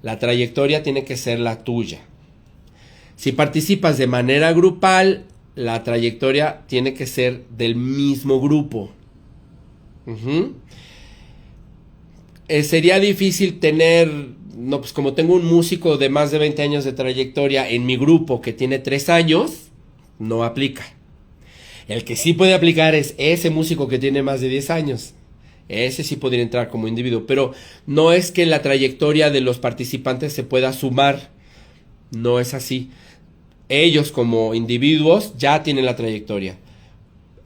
la trayectoria tiene que ser la tuya. Si participas de manera grupal, la trayectoria tiene que ser del mismo grupo. Sería difícil tener, no, pues como tengo un músico de más de 20 años de trayectoria en mi grupo que tiene 3 años, no aplica. El que sí puede aplicar es ese músico que tiene más de 10 años. Ese sí podría entrar como individuo, pero no es que la trayectoria de los participantes se pueda sumar. No es así. Ellos como individuos ya tienen la trayectoria.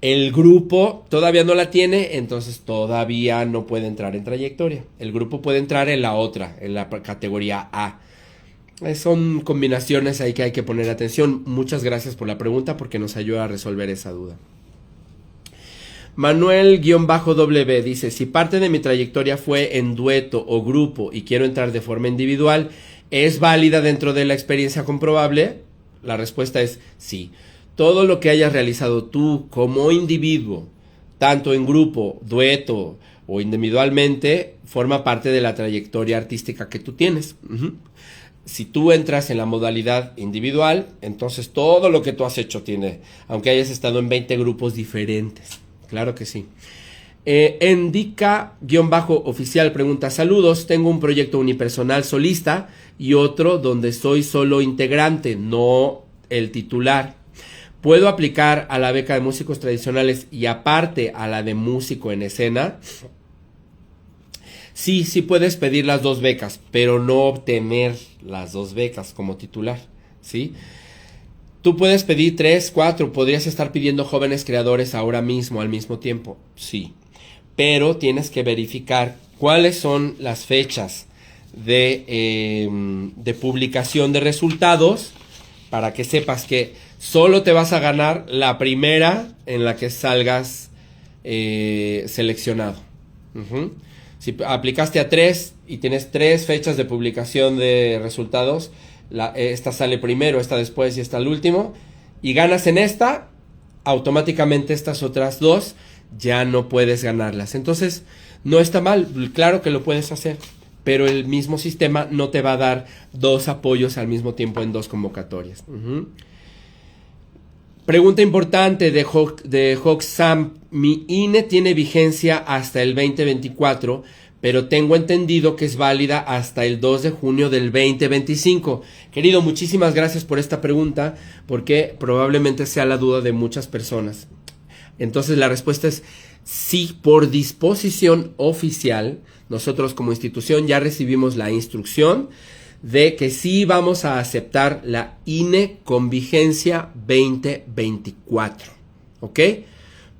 El grupo todavía no la tiene, entonces todavía no puede entrar en trayectoria. El grupo puede entrar en la otra, en la categoría A. Son combinaciones ahí que hay que poner atención. Muchas gracias por la pregunta porque nos ayuda a resolver esa duda. Manuel-W dice, si parte de mi trayectoria fue en dueto o grupo y quiero entrar de forma individual, ¿es válida dentro de la experiencia comprobable? La respuesta es sí. Todo lo que hayas realizado tú como individuo, tanto en grupo, dueto o individualmente, forma parte de la trayectoria artística que tú tienes. Si tú entras en la modalidad individual, entonces todo lo que tú has hecho tiene, aunque hayas estado en 20 grupos diferentes. Claro que sí. Endica-oficial pregunta, saludos, tengo un proyecto unipersonal solista y otro donde soy solo integrante, no el titular. ¿Puedo aplicar a la beca de músicos tradicionales y aparte a la de músico en escena? Sí, sí puedes pedir las dos becas, pero no obtener las dos becas como titular, ¿sí? Tú puedes pedir 3, 4, podrías estar pidiendo jóvenes creadores ahora mismo, al mismo tiempo, sí. Pero tienes que verificar cuáles son las fechas de publicación de resultados para que sepas que solo te vas a ganar la primera en la que salgas seleccionado. Si aplicaste a 3 y tienes 3 fechas de publicación de resultados, esta sale primero, esta después y esta al último, y ganas en esta, automáticamente estas otras 2 ya no puedes ganarlas. Entonces, no está mal, claro que lo puedes hacer, pero el mismo sistema no te va a dar 2 apoyos al mismo tiempo en 2 convocatorias. Pregunta importante de Hoxam. Mi INE tiene vigencia hasta el 2024, pero tengo entendido que es válida hasta el 2 de junio del 2025. Querido, muchísimas gracias por esta pregunta, porque probablemente sea la duda de muchas personas. Entonces la respuesta es sí, por disposición oficial, nosotros como institución ya recibimos la instrucción de que sí vamos a aceptar la INE con vigencia 2024, ¿ok?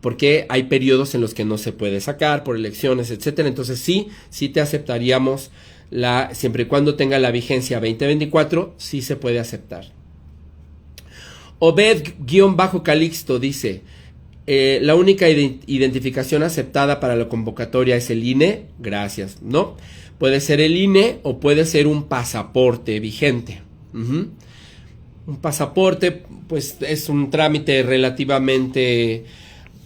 Porque hay periodos en los que no se puede sacar por elecciones, etcétera. Entonces sí te aceptaríamos siempre y cuando tenga la vigencia 2024, sí se puede aceptar. Obed-Calixto dice, la única identificación aceptada para la convocatoria es el INE. Gracias, ¿no? Puede ser el INE o puede ser un pasaporte vigente. Un pasaporte, pues es un trámite relativamente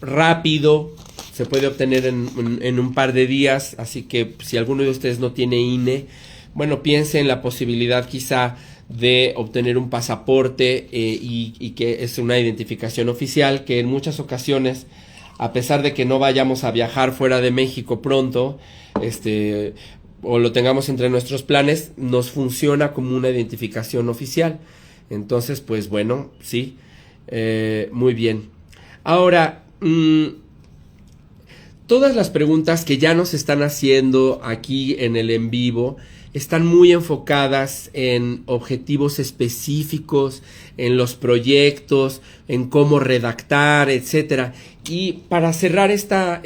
rápido, se puede obtener en un par de días, así que si alguno de ustedes no tiene INE, bueno, piense en la posibilidad quizá de obtener un pasaporte y que es una identificación oficial, que en muchas ocasiones, a pesar de que no vayamos a viajar fuera de México pronto, o lo tengamos entre nuestros planes, nos funciona como una identificación oficial. Entonces, pues bueno, sí, muy bien. Ahora, todas las preguntas que ya nos están haciendo aquí en el en vivo están muy enfocadas en objetivos específicos, en los proyectos, en cómo redactar, etcétera. Y para cerrar esta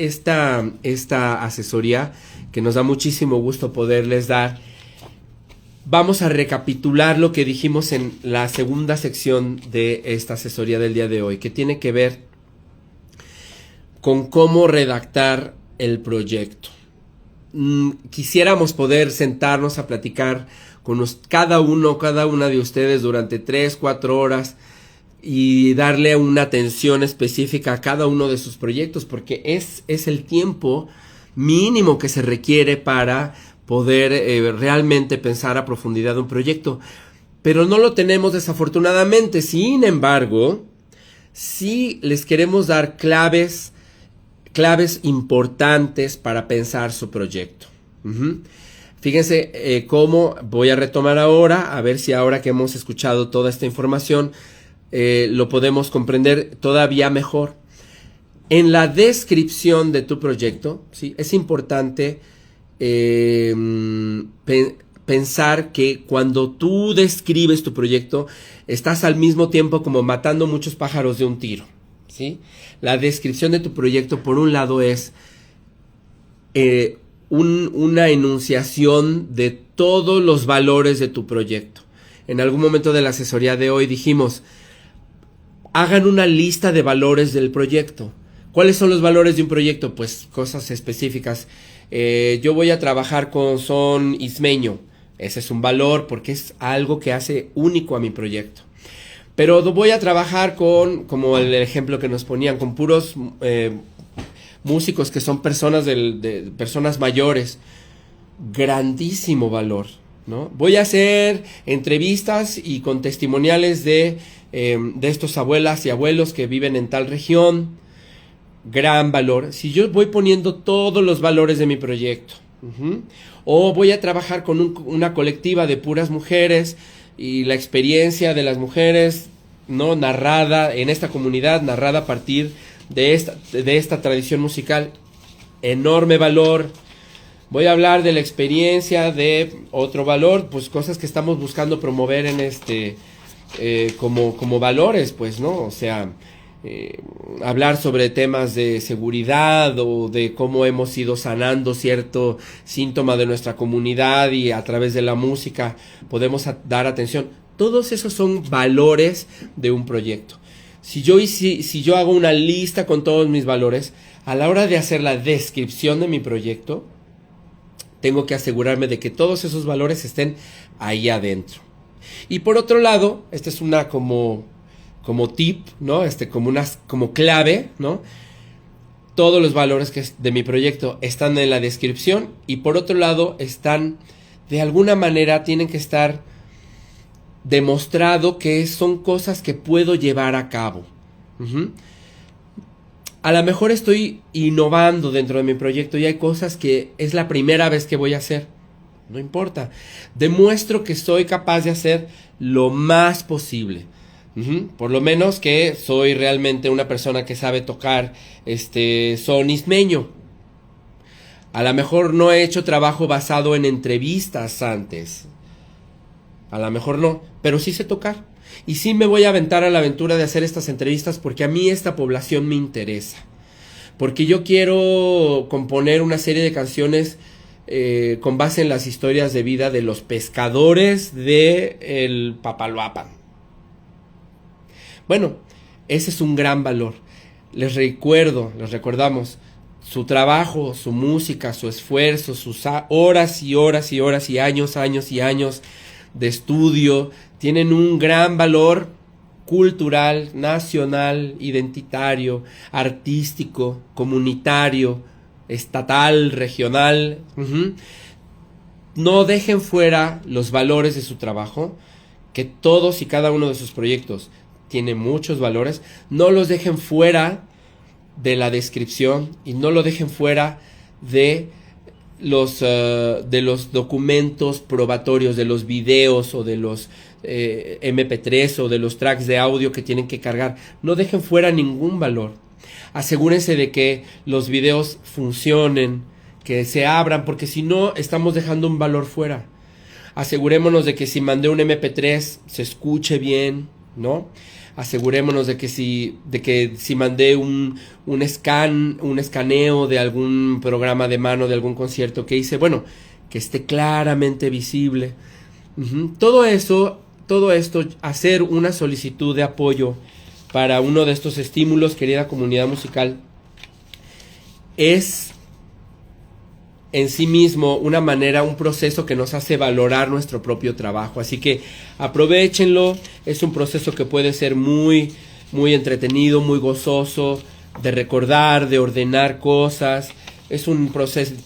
asesoría, que nos da muchísimo gusto poderles dar, vamos a recapitular lo que dijimos en la segunda sección de esta asesoría del día de hoy, que tiene que ver con cómo redactar el proyecto. Quisiéramos poder sentarnos a platicar con cada una de ustedes durante 3, 4 horas y darle una atención específica a cada uno de sus proyectos, porque es el tiempo mínimo que se requiere para poder realmente pensar a profundidad un proyecto, pero no lo tenemos desafortunadamente. Sin embargo, sí les queremos dar claves importantes para pensar su proyecto. Fíjense cómo voy a retomar ahora, a ver si ahora que hemos escuchado toda esta información lo podemos comprender todavía mejor. En la descripción de tu proyecto, ¿sí? Es importante pensar que cuando tú describes tu proyecto, estás al mismo tiempo como matando muchos pájaros de un tiro, ¿sí? La descripción de tu proyecto, por un lado, es una enunciación de todos los valores de tu proyecto. En algún momento de la asesoría de hoy dijimos, hagan una lista de valores del proyecto. ¿Cuáles son los valores de un proyecto? Pues cosas específicas. Yo voy a trabajar con son ismeño. Ese es un valor porque es algo que hace único a mi proyecto. Pero voy a trabajar como el ejemplo que nos ponían, con puros músicos que son personas personas mayores. Grandísimo valor, ¿no? Voy a hacer entrevistas y con testimoniales de estos abuelas y abuelos que viven en tal región. Gran valor. Si yo voy poniendo todos los valores de mi proyecto, o voy a trabajar con una colectiva de puras mujeres y la experiencia de las mujeres ¿no? Narrada en esta comunidad, narrada a partir de esta tradición musical. Enorme valor. Voy a hablar de la experiencia, de otro valor, pues cosas que estamos buscando promover en como valores, pues, ¿no? O sea, hablar sobre temas de seguridad o de cómo hemos ido sanando cierto síntoma de nuestra comunidad y a través de la música podemos dar atención. Todos esos son valores de un proyecto. Si yo hago una lista con todos mis valores, a la hora de hacer la descripción de mi proyecto, tengo que asegurarme de que todos esos valores estén ahí adentro. Y por otro lado, esta es una como tip, ¿no? Como clave, ¿no? Todos los valores de mi proyecto están en la descripción y por otro lado están, de alguna manera, tienen que estar demostrado que son cosas que puedo llevar a cabo. A lo mejor estoy innovando dentro de mi proyecto y hay cosas que es la primera vez que voy a hacer. No importa. Demuestro que soy capaz de hacer lo más posible. Por lo menos que soy realmente una persona que sabe tocar son ismeño. A lo mejor no he hecho trabajo basado en entrevistas antes. A lo mejor no, pero sí sé tocar. Y sí me voy a aventar a la aventura de hacer estas entrevistas porque a mí esta población me interesa. Porque yo quiero componer una serie de canciones con base en las historias de vida de los pescadores del Papaloapan. Bueno, ese es un gran valor. Les recordamos, su trabajo, su música, su esfuerzo, sus horas y horas y horas y años y años de estudio, tienen un gran valor cultural, nacional, identitario, artístico, comunitario, estatal, regional. No dejen fuera los valores de su trabajo, que todos y cada uno de sus proyectos tiene muchos valores. No los dejen fuera de la descripción y no lo dejen fuera de los documentos probatorios, de los videos o de los MP3 o de los tracks de audio que tienen que cargar. No dejen fuera ningún valor. Asegúrense de que los videos funcionen, que se abran, porque si no estamos dejando un valor fuera. Asegurémonos de que si mandé un MP3 se escuche bien, ¿no? Asegurémonos de que si mandé un escaneo de algún programa de mano, de algún concierto que hice, bueno, que esté claramente visible. Todo esto, hacer una solicitud de apoyo para uno de estos estímulos, querida comunidad musical, es en sí mismo una manera, un proceso que nos hace valorar nuestro propio trabajo. Así que aprovéchenlo. Es un proceso que puede ser muy, muy entretenido, muy gozoso, de recordar, de ordenar cosas. Es un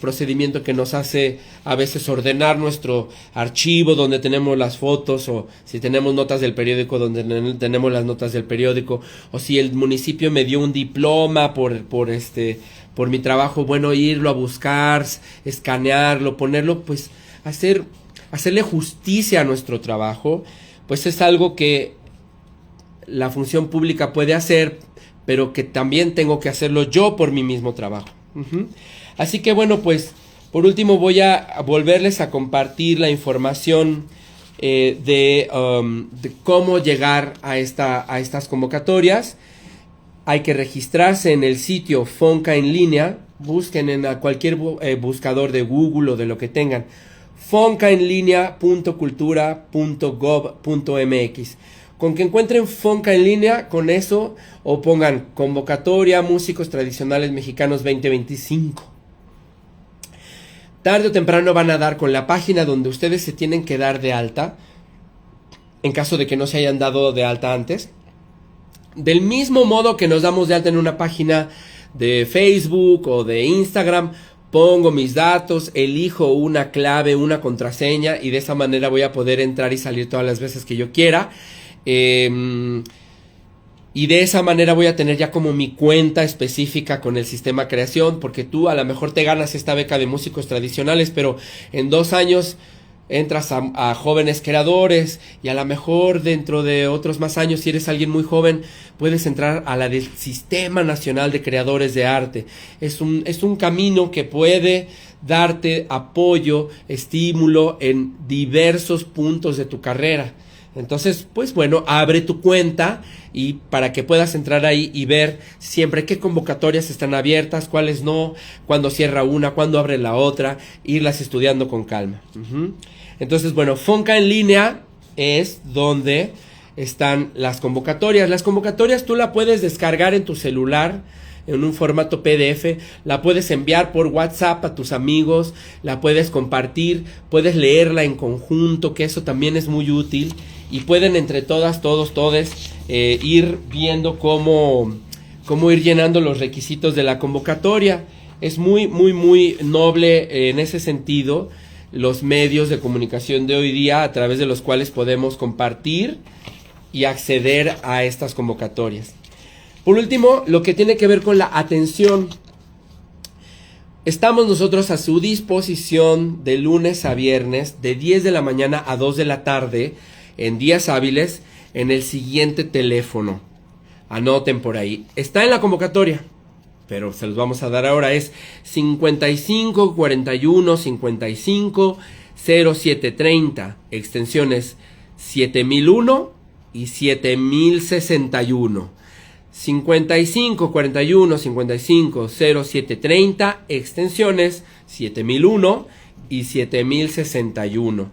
procedimiento que nos hace a veces ordenar nuestro archivo donde tenemos las fotos, o si tenemos notas del periódico donde tenemos las notas del periódico, o si el municipio me dio un diploma por mi trabajo, bueno, irlo a buscar, escanearlo, ponerlo, pues hacerle justicia a nuestro trabajo, pues es algo que la función pública puede hacer, pero que también tengo que hacerlo yo por mi mismo trabajo. Así que bueno, pues por último voy a volverles a compartir la información de cómo llegar a estas convocatorias. Hay que registrarse en el sitio Fonca en línea. Busquen en cualquier buscador de Google o de lo que tengan. foncaenlinea.cultura.gov.mx. Con que encuentren Fonca en línea, con eso, o pongan convocatoria Músicos Tradicionales Mexicanos 2025. Tarde o temprano van a dar con la página donde ustedes se tienen que dar de alta, en caso de que no se hayan dado de alta antes. Del mismo modo que nos damos de alta en una página de Facebook o de Instagram, pongo mis datos, elijo una clave, una contraseña, y de esa manera voy a poder entrar y salir todas las veces que yo quiera. Y de esa manera voy a tener ya como mi cuenta específica con el sistema creación, porque tú a lo mejor te ganas esta beca de músicos tradicionales, pero en 2 años entras a jóvenes creadores y a lo mejor dentro de otros más años, si eres alguien muy joven, puedes entrar a la del Sistema Nacional de Creadores de Arte. Es un camino que puede darte apoyo, estímulo en diversos puntos de tu carrera. Entonces, pues bueno, abre tu cuenta y para que puedas entrar ahí y ver siempre qué convocatorias están abiertas, cuáles no, cuándo cierra una, cuándo abre la otra, irlas estudiando con calma. Entonces, bueno, Fonca en línea es donde están las convocatorias. Las convocatorias tú la puedes descargar en tu celular en un formato PDF, la puedes enviar por WhatsApp a tus amigos, la puedes compartir, puedes leerla en conjunto, que eso también es muy útil, y pueden entre todas, todes, ir viendo cómo ir llenando los requisitos de la convocatoria. Es muy noble en ese sentido los medios de comunicación de hoy día a través de los cuales podemos compartir y acceder a estas convocatorias. Por último, lo que tiene que ver con la atención. Estamos nosotros a su disposición de lunes a viernes, de 10 de la mañana a 2 de la tarde, en días hábiles, en el siguiente teléfono. Anoten por ahí. Está en la convocatoria, pero se los vamos a dar ahora. Es 55 41 55 0730, extensiones 7001 y 7061. 55 41 55 0730, extensiones 7001 y 7061.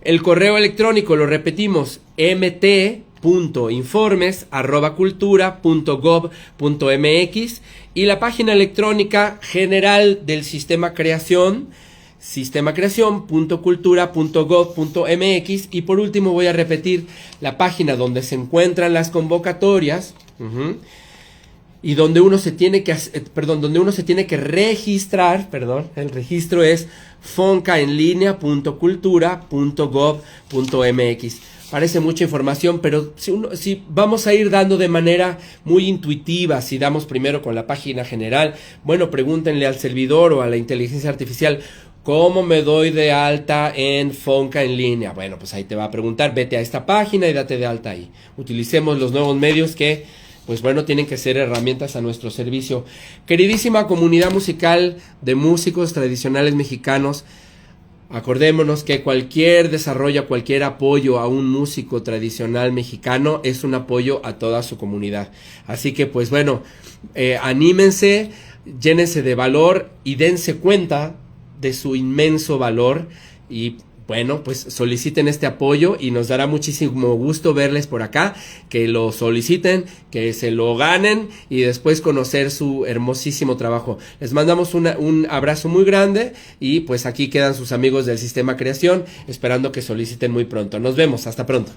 El correo electrónico, lo repetimos, mt.informes@cultura.gov.mx, y la página electrónica general del Sistema Creación, sistemacreación.cultura.gov.mx. Y por último voy a repetir la página donde se encuentran las convocatorias, y donde uno se tiene que registrar, el registro es foncaenlinea.cultura.gov.mx. Parece mucha información, pero si vamos a ir dando de manera muy intuitiva, si damos primero con la página general, bueno, pregúntenle al servidor o a la inteligencia artificial, ¿cómo me doy de alta en Fonca en línea? Bueno, pues ahí te va a preguntar, vete a esta página y date de alta ahí. Utilicemos los nuevos medios que, pues bueno, tienen que ser herramientas a nuestro servicio. Queridísima comunidad musical de músicos tradicionales mexicanos, acordémonos que cualquier desarrollo, cualquier apoyo a un músico tradicional mexicano es un apoyo a toda su comunidad. Así que, pues bueno, anímense, llénense de valor y dense cuenta de su inmenso valor, y bueno, pues soliciten este apoyo y nos dará muchísimo gusto verles por acá, que lo soliciten, que se lo ganen y después conocer su hermosísimo trabajo. Les mandamos un abrazo muy grande y pues aquí quedan sus amigos del Sistema Creación esperando que soliciten muy pronto. Nos vemos, hasta pronto.